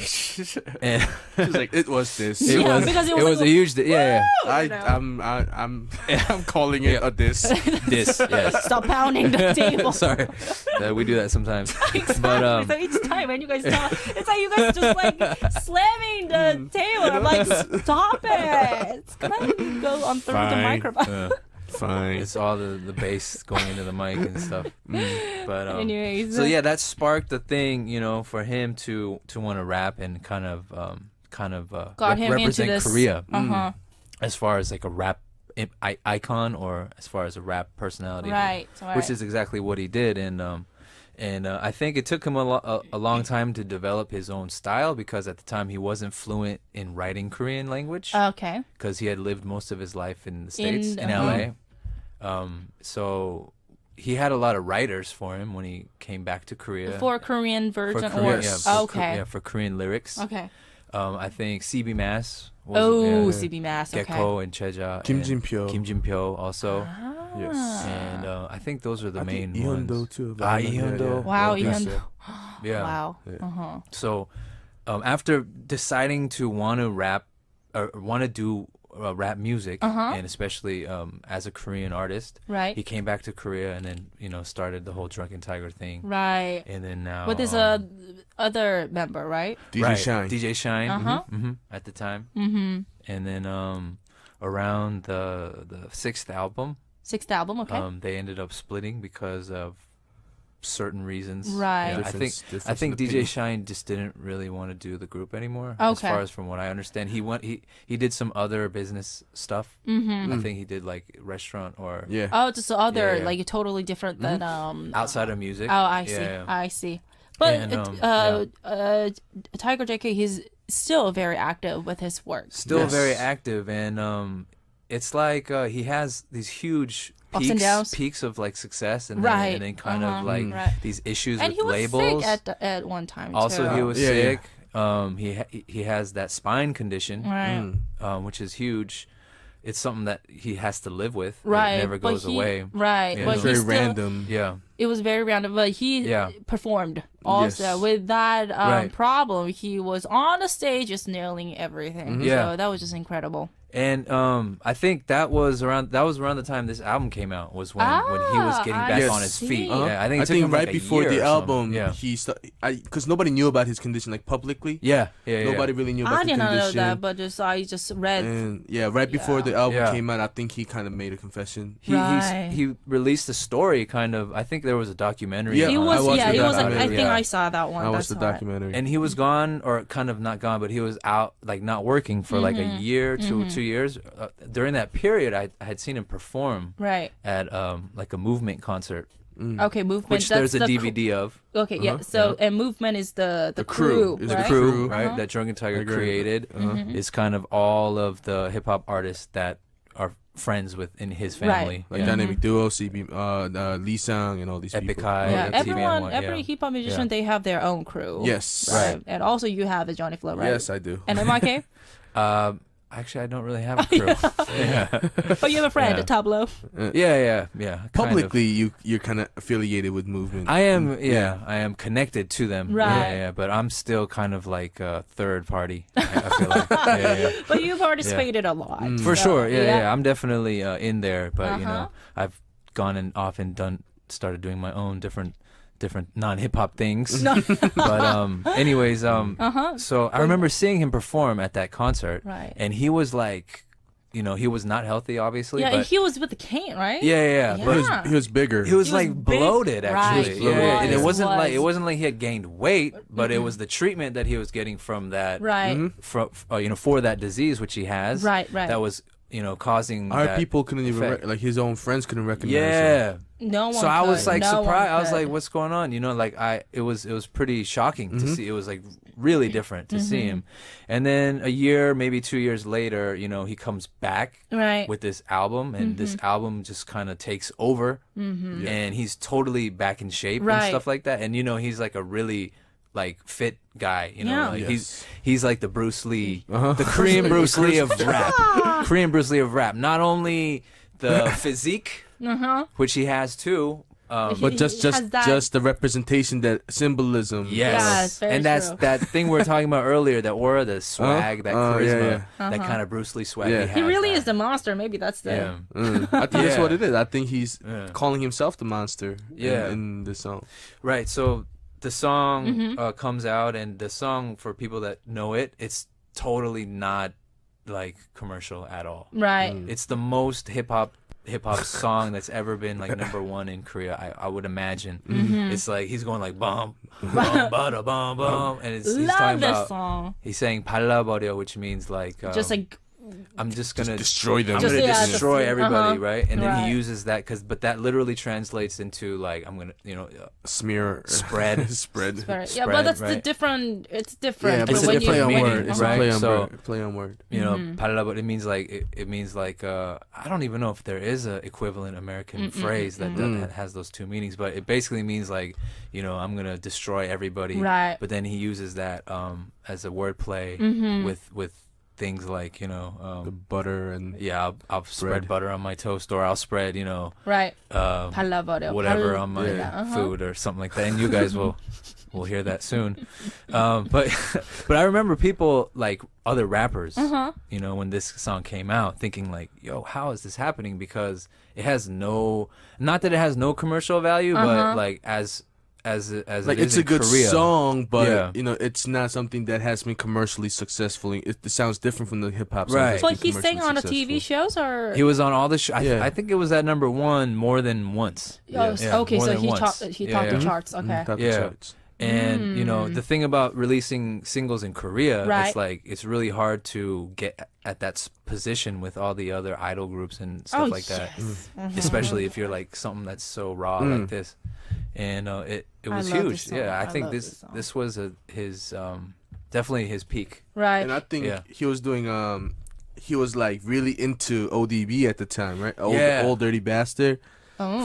He's like, it was this. it Yeah, was because it it was was a huge yeah I'm calling it a diss. diss yes. Stop pounding the table. Sorry, we do that sometimes. Exactly. But so each time when you guys talk, it's like you guys just like slamming the table. I'm like, stop it. Can I go on through the Fine. microphone? Fine. it's all the bass going into the mic and stuff. But Anyways. so yeah, that sparked the thing, for him to want to rap and kind of Got him into represent this. Korea Uh-huh. as far as like a rap icon or as far as a rap personality, Right. which is exactly what he did. And I think it took him a long time to develop his own style because at the time he wasn't fluent in writing Korean language Okay. because he had lived most of his life in the States, in uh-huh. LA. So he had a lot of writers for him when he came back to Korea. For Korean For version Korea, or yeah, for, okay. yeah, for Korean lyrics. Okay. I think CB Mass was Oh, yeah, CB Mass. Okay. Gecko and Cheja. Kim and Jin-pyo. Kim Jin-pyo also. Yes. And I think those are the I main think ones. Yeondo too. Ah, Yeah, Yeondo. yeah. Wow, Yeah. Yeondo. Yeah. Wow. Yeah. Uh-huh. So after deciding to want to rap or want to do rap music, and especially as a Korean artist. Right. He came back to Korea and then started the whole Drunken Tiger thing. Right. And then now With his other member, right? DJ Shine. DJ Shine at the time. And then around the sixth album, Sixth album, okay. they ended up splitting because of certain reasons. Right. Yeah, Difference I think in DJ opinion. Shine just didn't really want to do the group anymore. As Okay. far as from what I understand, he did some other business stuff. I think he did like restaurant or Yeah. Oh, just other Yeah. like totally different than outside of music. Oh, I see. Yeah. I see. But And, Tiger JK, he's still very active with his work. Still Yes. very active, and it's like he has these huge Ups and downs. peaks of like success, and Right. then kind of like Right. these issues And with he was labels. sick at one time Also, too. he was Yeah, sick. He has that spine condition, right. which is huge. It's something that he has to live with. Right. It never but goes he- away. Right. Yeah. But It's he very still, random. Yeah. It was very random, but he Yeah. performed also Yes. with that Right. problem. He was on the stage just nailing everything. Yeah. So that was just incredible. And I think that was around the time this album came out, was when he was getting I back Yes. on his feet. see. Yeah, I think, it I took think him right like a before year the or album, something. because nobody knew about his condition like publicly. Yeah. Nobody really knew about I the did not know condition. that, but I just read. And right before the album Yeah. came out, I think he kind of made a confession. Right. He released a story kind of. I think there was a documentary. Yeah, He on was, I watched yeah, the he was. I documentary. think Yeah. I saw that one. I That's watched the why. documentary. And he was gone, or kind of not gone, but he was out, like not working for like a year, 2 years. During that period, I had seen him perform Right. at like a Movement concert, Okay, movement. which that's there's a the DVD of. Okay, yeah. So and movement is the crew, crew. Is the right? Crew, Crew. right? That Drunken Tiger I agree. created is kind of all of the hip hop artists that are friends with in his family. like yeah. Dynamic Duo, CB, Lee Sang, and all these Epic people. High. Yeah, Yeah, everyone, TBNY, every yeah. hip hop musician, Yeah. they have their own crew. Yes. Right. And also you have a Johnnyphlo, right? Yes, I do. And MYK? Actually, I don't really have a crew. yeah. But you have a friend, Yeah. Tableau. Yeah. kind of. Publicly, you're kind of affiliated with Movement. I am, I am connected to them. Right. Yeah, but I'm still kind of like a third party. I feel like. Yeah. But you participated a lot. For so, sure. Yeah. I'm definitely in there, but you Uh-huh. know, I've gone and off and started doing my own different non-hip hop things. But anyways, so I remember seeing him perform at that concert, Right. and he was like, you know, he was not healthy, obviously. Yeah, and but he was with the cane, right? yeah. Yeah. But He was bigger. he was He was like big, bloated, actually. right, he Yeah, and it was. wasn't like he had gained weight, but it was the treatment that he was getting from that, Right. for that disease which he has, Right. that was causing Our that people couldn't even effect. like his own friends couldn't recognize him. Yeah. No one So I was could. like No one surprised. I was could. like, "What's going on?" You know, like it was pretty shocking to see. It was like really different to see him. And then a year, maybe 2 years later, you know, he comes back Right. with this album, and this album just kind of takes over, and he's totally back in shape and Right. stuff like that. And you know, he's like a really like fit guy. You know, Yeah. like Yes. he's like the Bruce Lee, the Korean Bruce Lee of rap. Korean Bruce Lee of rap. Not only the physique, which he has too. But He just has that- the representation, that symbolism. Yes, very and that's true. that thing we were talking about earlier, that aura, the swag, that yeah, charisma, yeah. that kind of Bruce Lee swag. Yeah. He, He has really that. is the monster. Maybe that's the. Yeah. I think that's Yeah. what it is. I think he's Yeah. calling himself the monster. Yeah. In the song. Right. So the song comes out, and the song, for people that know it, it's totally not like commercial at all. Right. It's the most hip hop song that's ever been like #1 in Korea. I would imagine. It's like he's going like bum bum bada bum bum, and he's Love talking this about song. he's saying 발라버려, which means like Just like. I'm just gonna Destroy them. I'm Just- gonna yeah, destroy just- everybody, right? And then Right. he uses that but that literally translates into like I'm gonna Smear. Spread. Spread. Yeah, Spread, but that's the right. different. It's different. Yeah, but It's it's a a play on different word. meaning, It's right? a play on So- word. Play on word. you know 발라버려. It means like I don't even know if there is a equivalent American phrase that has those two meanings, but it basically means like I'm gonna destroy everybody. Right. But then he uses that as a wordplay with things like The butter and I'll spread butter on my toast, or I'll spread Right. 발라버려. whatever on my food or something like that, and you guys will hear that soon. But I remember people like other rappers, you know, when this song came out, thinking like, yo, how is this happening? Because it has not that it has no commercial value, but like as like it is it's a in good Korea. song, but Yeah. you know, it's not something that has been commercially successful. It sounds different from the hip hop songs. Right. that's But been he sang commercially on the successful. TV shows, or He was on all the Yeah. I think it was at number 1 more than once. Oh, Yeah, okay, more so than he once. topped Yeah, the yeah. charts. Okay. Top the Yeah. charts. And you know, the thing about releasing singles in Korea, Right. it's like it's really hard to get at that position with all the other idol groups and stuff like that. Especially if you're like something that's so raw like this. And it was love huge. this song. Yeah, I I think love this this song. this was his definitely his peak. Right. And I think Yeah. he was doing he was like really into ODB at the time, right? Yeah. Old Dirty Bastard. Oh.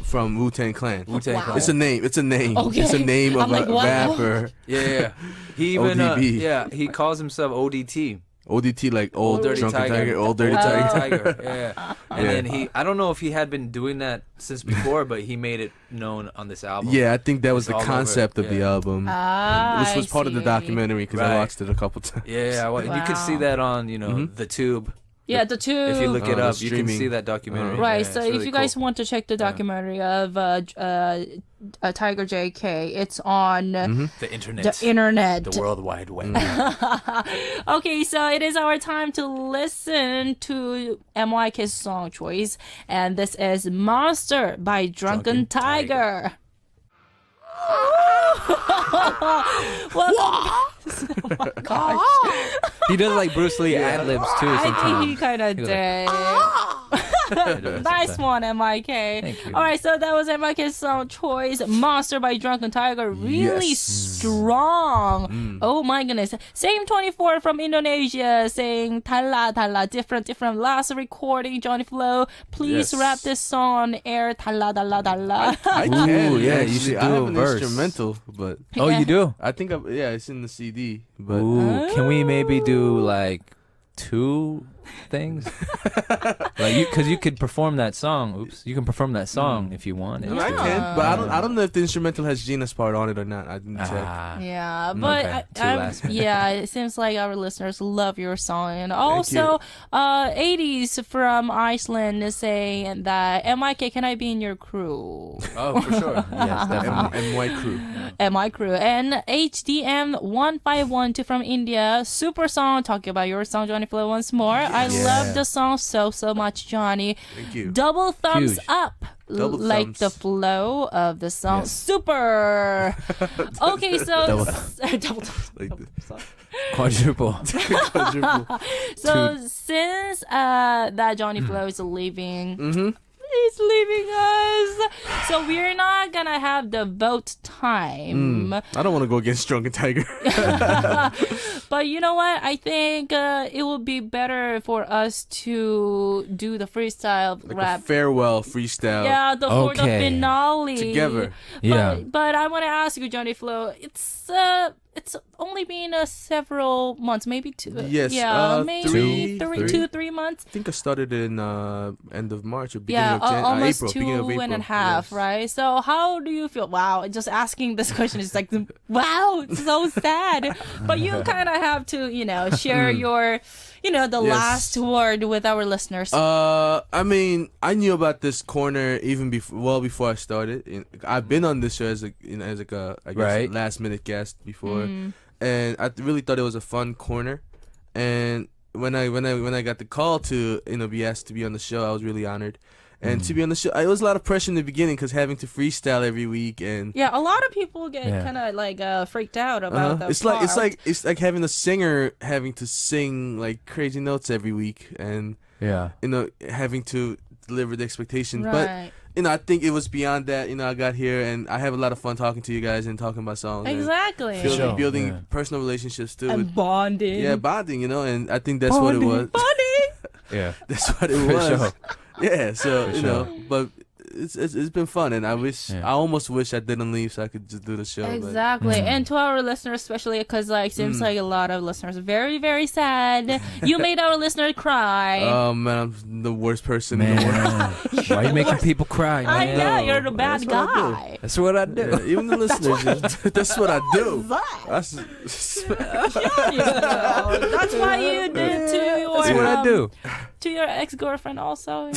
From Wu-Tang Clan. Wu-Tang Clan. It's a name. It's a name. Okay. It's a name of I'm like, a what? rapper. Yeah. He even ODB. he calls himself ODT. ODT, like old Dirty drunken Tiger. tiger. Old dirty Old tiger. Dirty Tiger. Yeah. And Yeah. then I don't know if he had been doing that since before, but he made it known on this album. Yeah, I think that was It's the all over. concept of the Yeah. album, Ah, which was part of the I see. documentary because I Right. watched it a couple times. Yeah, well, you can see Wow. that on, you know, the Tube. Yeah, the two. If you look it the up, you can streaming. see that documentary. Right, Yeah, so it's if really you guys cool. want to check the documentary of Tiger JK, it's on the internet, the internet. the World Wide Web. Okay, so it is our time to listen to MYK's song choice, and this is Monster by Drunken Tiger. Welcome. Oh my gosh. He does like Bruce Lee ad libs too. I Sometimes. think he kind of He did. does Nice sometimes. one, MYK. Thank you. All right, so that was MYK's song choice, Monster by Drunken Tiger. Really Yes. strong. Oh my goodness. Same 24 from Indonesia saying Tala Tala, different. Last recording, Johnnyphlo. Please Yes. rap this song on air. Tala Tala Tala. I Ooh, can. yeah, you actually. should I do have a an verse. instrumental, but Oh, you do? I think it's in the CD. But Ooh, can we maybe do like 2 things? Like because you could perform that song. Oops, you can perform that song if you want. I mean, I can, but I don't know if the instrumental has Gina's part on it or not. I didn't check. Yeah, but Okay, two I, last minute. yeah, it seems like our listeners love your song, and also 80s from Iceland is saying that MYK, can I be in your crew? Oh, for sure. Yes, definitely. MY crew. MY crew, and HDM 1512 from India, super song, talking about your song, Johnnyphlo, once more. I love the song so much, Johnny. Thank you. Double thumbs Huge. up. Double like thumbs. the flow of the song. Yes. Super. Okay, so Double double thumbs. Like the Quadruple. quadruple. So since that Johnnyphlo is leaving, Mm-hmm. he's leaving us. So we're not gonna have the vote time. I don't want to go against Drunken Tiger. But you know what? I think it would be better for us to do the freestyle Like rap. a farewell freestyle. Yeah, for the Okay. finale. Together. Yeah. But I want to ask you, Johnnyphlo. It's only been several months, maybe 2. Yes, Yeah, maybe three. 2-3 months. I think I started in end of March or beginning Yeah, of almost April. two Beginning of April. and a half, Yes. right? So how do you feel? Wow, just asking this question is like, wow, it's so sad. But you kind of have to, share your, the Yes. last word with our listeners. I mean, I knew about this corner even before I started. I've been on this show as a I guess Right. last minute guest before, and I really thought it was a fun corner. And when I got the call to be asked to be on the show, I was really honored. And to be on the show, it was a lot of pressure in the beginning because having to freestyle every week and Yeah, a lot of people get Yeah. kind of like freaked out about that. it's like having a singer having to sing like crazy notes every week and Yeah. having to deliver the expectation. Right. But I think it was beyond that. I got here and I have a lot of fun talking to you guys and talking about songs. Exactly. And Sure. building Yeah. personal relationships too. And bonding. Yeah, bonding, and I think that's what it was. Bonding. Yeah. That's what it For was. sure. Yeah, so For sure. but it's been fun, and I almost wish I didn't leave so I could just do the show. Exactly. And to our listeners, especially because like seems like a lot of listeners are very, very sad. You made our listeners cry. Oh man, I'm the worst person in the world. Why are you making people cry, man? I know, you're the bad That's what I do. guy. That's what I do. Yeah, even the listeners, that's what I do. That's That's why you did to your That's what I do. to your ex-girlfriend also.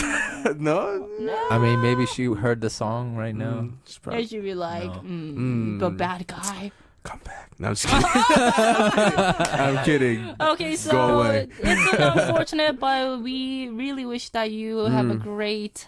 no. I mean, maybe she heard the song right now. She's Yeah, probably she'd be like, the bad guy. come back. No, I'm just kidding. I'm kidding. Okay, Go so away. it's unfortunate, but we really wish that you have a great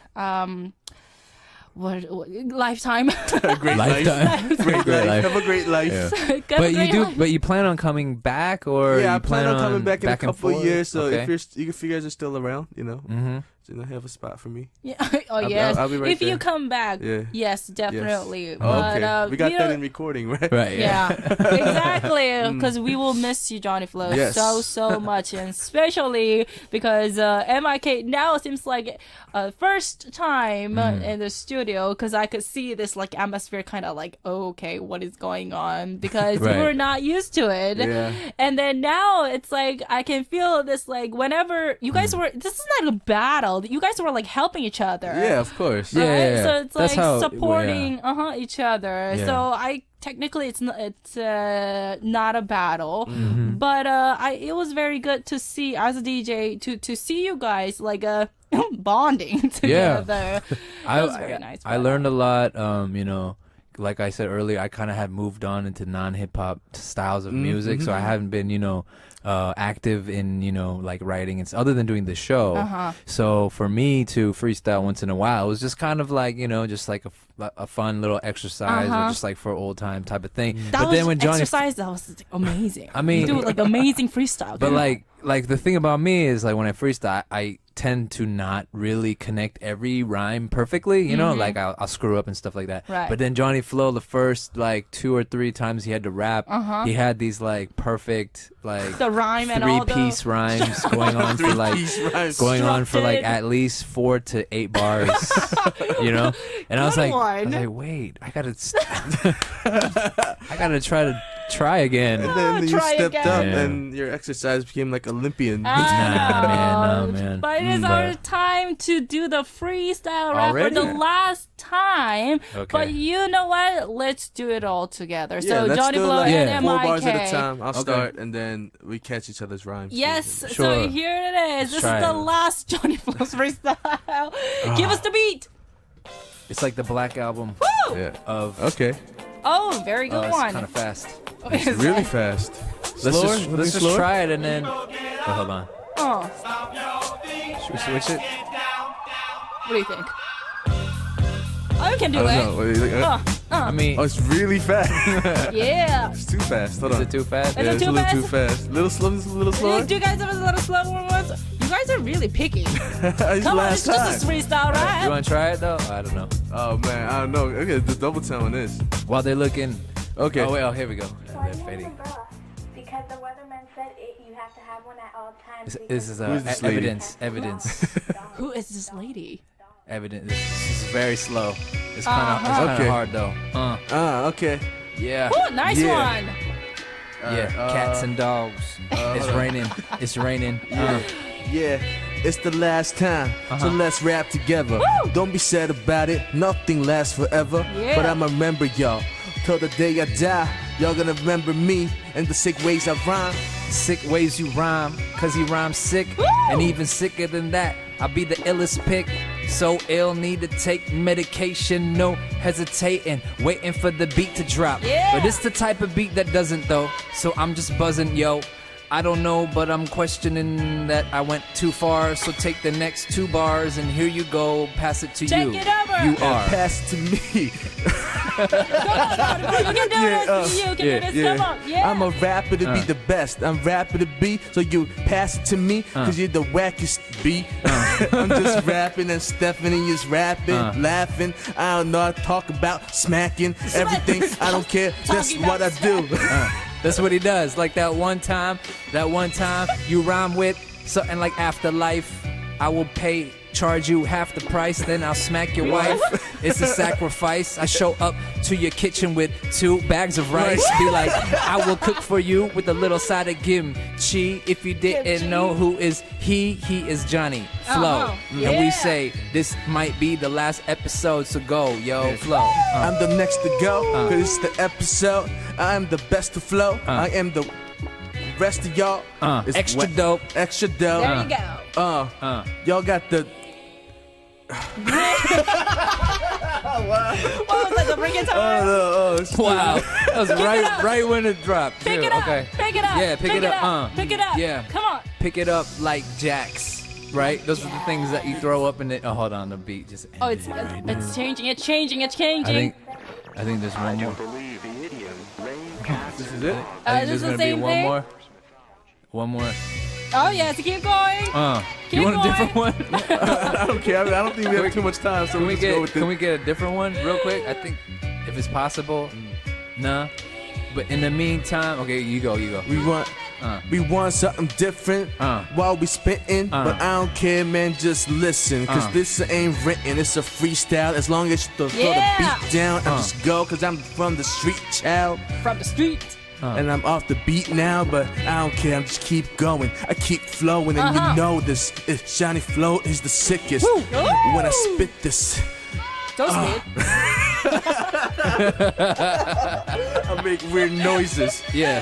what lifetime. A great Lifetime. life. Great Great life. life. Have a great life. Yeah. Have a great life. But you plan on coming back, or Yeah, you I plan on coming back in a and couple of forth? years. So Okay. if you guys are still around, Mm-hmm. have a spot for me. Yeah. Oh I'll be- yes. I'll be right if you there. come back, Yeah. yes, definitely. Oh, But, okay. We got you that know- in recording, right? Right. Yeah, exactly. Because we will miss you, Johnnyphlo, Yes. so much, and especially because MYK now seems like first time in the studio, because I could see this like atmosphere, kind of like, okay, what is going on? Because Right. we were not used to it, Yeah. and then now it's like I can feel this like whenever you guys were. This is not a battle. You guys were like helping each other. Yeah, of course. Yeah, Right? yeah, yeah. So it's That's like how- supporting each other. Yeah. So I technically it's not a battle, Mm-hmm. but it was very good to see as a DJ to see you guys like bonding Yeah. together. That was very nice. I learned a lot. Like I said earlier, I kind of had moved on into non-hip-hop styles of music, so I haven't been, active in, like writing and other than doing the show. So for me to freestyle once in a while, it was just kind of like, just like a fun little exercise or just like for old time type of thing. that but was then when Johnny, exercise, that was amazing. I mean- you do like amazing freestyle. but like the thing about me is like when I freestyle, I tend to not really connect every rhyme perfectly, like I'll screw up and stuff like that. Right. But then Johnnyphlo, the first like 2 or 3 times he had to rap, he had these like perfect like the rhyme and all the three-piece rhymes going on for like Three-piece rhymes. going on for like Constructed. at least 4 to 8 bars, And I was Good like, one. wait, I gotta try again. And then you Try stepped again. up, Yeah. and your exercise became like Olympian. Nah, man. But it is our time to do the freestyle rap for Already? the last time. Okay. But you know what? Let's do it all together. Yeah, so let's Johnny do it Blow like and 4 MYK. bars at a time. I'll Okay. start, and then we catch each other's rhymes. Yes. Sure. So here it is. This is try the it. last Johnny Flow's freestyle. Give us the beat. It's like the Black Album Woo! Yeah. of. Okay. Oh, very good It's one. kind of fast. It's really fast. Let's just try it and then. Oh, hold on. Oh, Should we switch it? what do you think? Oh, you can do I it. don't know. I mean, Oh, it's really fast. Yeah. It's too fast. Hold is on. it too fast? Is Yeah, it it's a too little too fast? fast. Little slow, just a little slower. Do you guys have a little slow ones? You guys are really picky. It's Come on, last it's time. just a freestyle, right? You want to try it though? I don't know. Oh man, I don't know. Okay, the double time on this. While they're looking. Okay. Oh wait, here we go. Why They're do you have an fading. umbrella? Because the weatherman said you have to have one at all times. This is Who's this lady? evidence. Who is this lady? Evidence. This is very slow. It's kind of Okay. hard though. Okay. Yeah. Oh, nice Yeah. one. Yeah. Cats and dogs. It's raining. It's raining. Yeah, it's the last time, so let's rap together. Woo! Don't be sad about it, nothing lasts forever. Yeah. But I'ma remember y'all till the day I die. Y'all gonna remember me and the sick ways I rhyme. Sick ways you rhyme, cause he rhymes sick. And even sicker than that, I'll be the illest pick. So ill, need to take medication, no hesitating, waiting for the beat to drop. Yeah. But it's the type of beat that doesn't though, so I'm just buzzing, yo. I don't know, but I'm questioning that I went too far, so take the next 2 bars and here you go, pass it to Take you. it over. You And are. pass it to me. You can do this. You can do this. Come on. Yeah. I'm a rapper to be the best. I'm rapper to be, so you pass it to me, cause you're the wackest B. I'm just rapping and Stephanie is rapping, laughing. I don't know, I talk about smacking everything. I don't care, that's Talking what I about do. That's what he does. Like that one time you rhyme with something like afterlife. I will charge you half the price, then I'll smack your wife. It's a sacrifice. I show up to your kitchen with 2 bags of rice. Be like, I will cook for you with a little side of kimchi. If you didn't know who is he is Johnnyphlo. And we say, this might be the last episode, so go, yo, Flo. I'm the next to go, cause it's the episode. I'm the best to flow. I am the rest of y'all. Is Extra dope. Extra dope. There you go. Y'all got the. What was that? The reggaeton? Wow. That was right when it dropped. Pick too. it up. Okay. Pick it up. Yeah, pick it up. Pick it up. Yeah. Come on. Pick it up like jacks. Right? Those are the things that you throw up in it. Oh, hold on. The beat just ended. Oh, it's changing. It's changing. It's changing. I think there's one more. This is it? I think this is there's the gonna be same one thing? more. One more. Oh, yes. Keep going. You want a different one? I don't care. I don't think we have too much time, so Can we we'll just go with can it. we get a different one real quick? I think if it's possible. Nah. But in the meantime, okay, you go. We want something different while we spitting, but I don't care, man. Just listen, cause this ain't written. It's a freestyle. As long as you throw the beat down, I just go, cause I'm from the street, child. From the street. And I'm off the beat now, but I don't care. I just keep going. I keep flowing, and you know this. Johnnyphlo is the sickest. When I spit this, So sweet. I make weird noises. Yeah.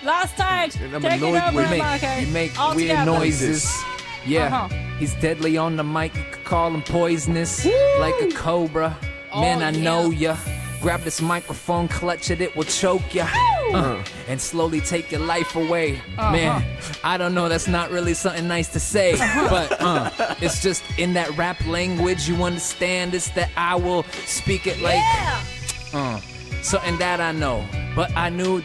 Last time. And I'm Take it annoyed over, with You MYK. make All weird together. noises. Yeah. He's deadly on the mic. You could call him poisonous, like a cobra. Man, I know ya. Grab this microphone, clutch it will choke ya. And slowly take your life away. Man, I don't know, that's not really something nice to say. But it's just in that rap language you understand. It's that I will speak it like something that I know. But I knew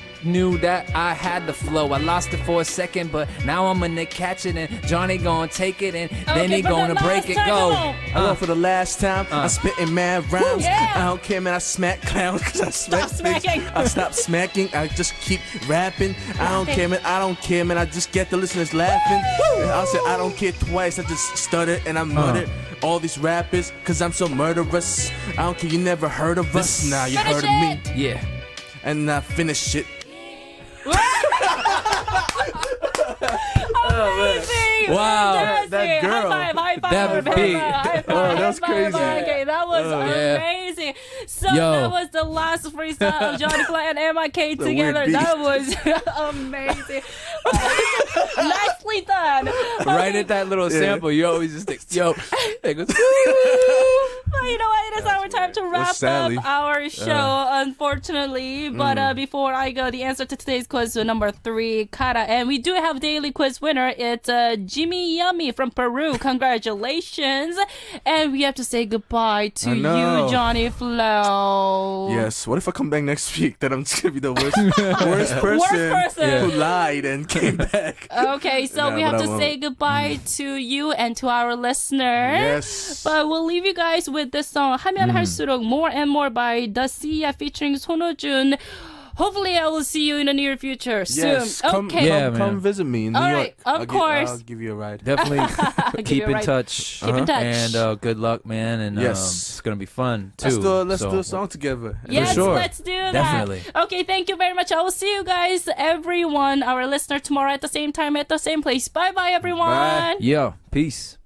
that I had the flow. I lost it for a second, but now I'm gonna catch it, and Johnny gonna take it, and then he for the gonna break last it. time, Go. come on. I go for the last time. I'm spitting mad rhymes. Yeah. I don't care, man. I smack clowns because I smack Stop things. smacking. I stop smacking. I just keep rapping. I don't care, man. I don't care, man. I just get the listeners laughing. I said I don't care twice. I just stutter and I mutter. All these rappers, cause I'm so murderous. I don't care. You never heard of us. Nah, you Finish heard of me. it. Yeah. And I finish it. Amazing. Wow. Fantastic. That girl. High five. That beat. High five. Oh, that's high five. crazy. Okay, that was yeah. amazing. So Yo. that was the last freestyle of Johnnyphlo and MYK a together. weird beat. That was amazing. Nicely done. Right at that little sample, you always just think, yo. It goes, Well, you know what? It is our time to wrap Sally. up our show, unfortunately. But before I go, the answer to today's quiz was number 3, Kara. And we do have daily quiz winner. It's Jimmy Yummy from Peru. Congratulations. And we have to say goodbye to I you, know. Johnnyphlo. Yes. What if I come back next week? Then I'm just gonna be the worst person who lied and came back. Okay, so Nah, we have but I to won't. say goodbye to you and to our listeners. Yes. But we'll leave you guys with this song, 하면 할수록 More and More by Dacia featuring 손호준. Hopefully I will see you in the near future soon. Yes. Come, Okay. Yeah, come man. visit me in New All York. right, of I'll course. I'll give you a ride. definitely Give keep you a in ride. touch. Keep in touch. And good luck, man. And Yes. it's going to be fun, too. Let's do a song together. Yes, sure. let's do that. Definitely. Okay, thank you very much. I will see you guys, everyone, our listener, tomorrow at the same time, at the same place. Bye-bye, everyone. Bye. Yo, peace.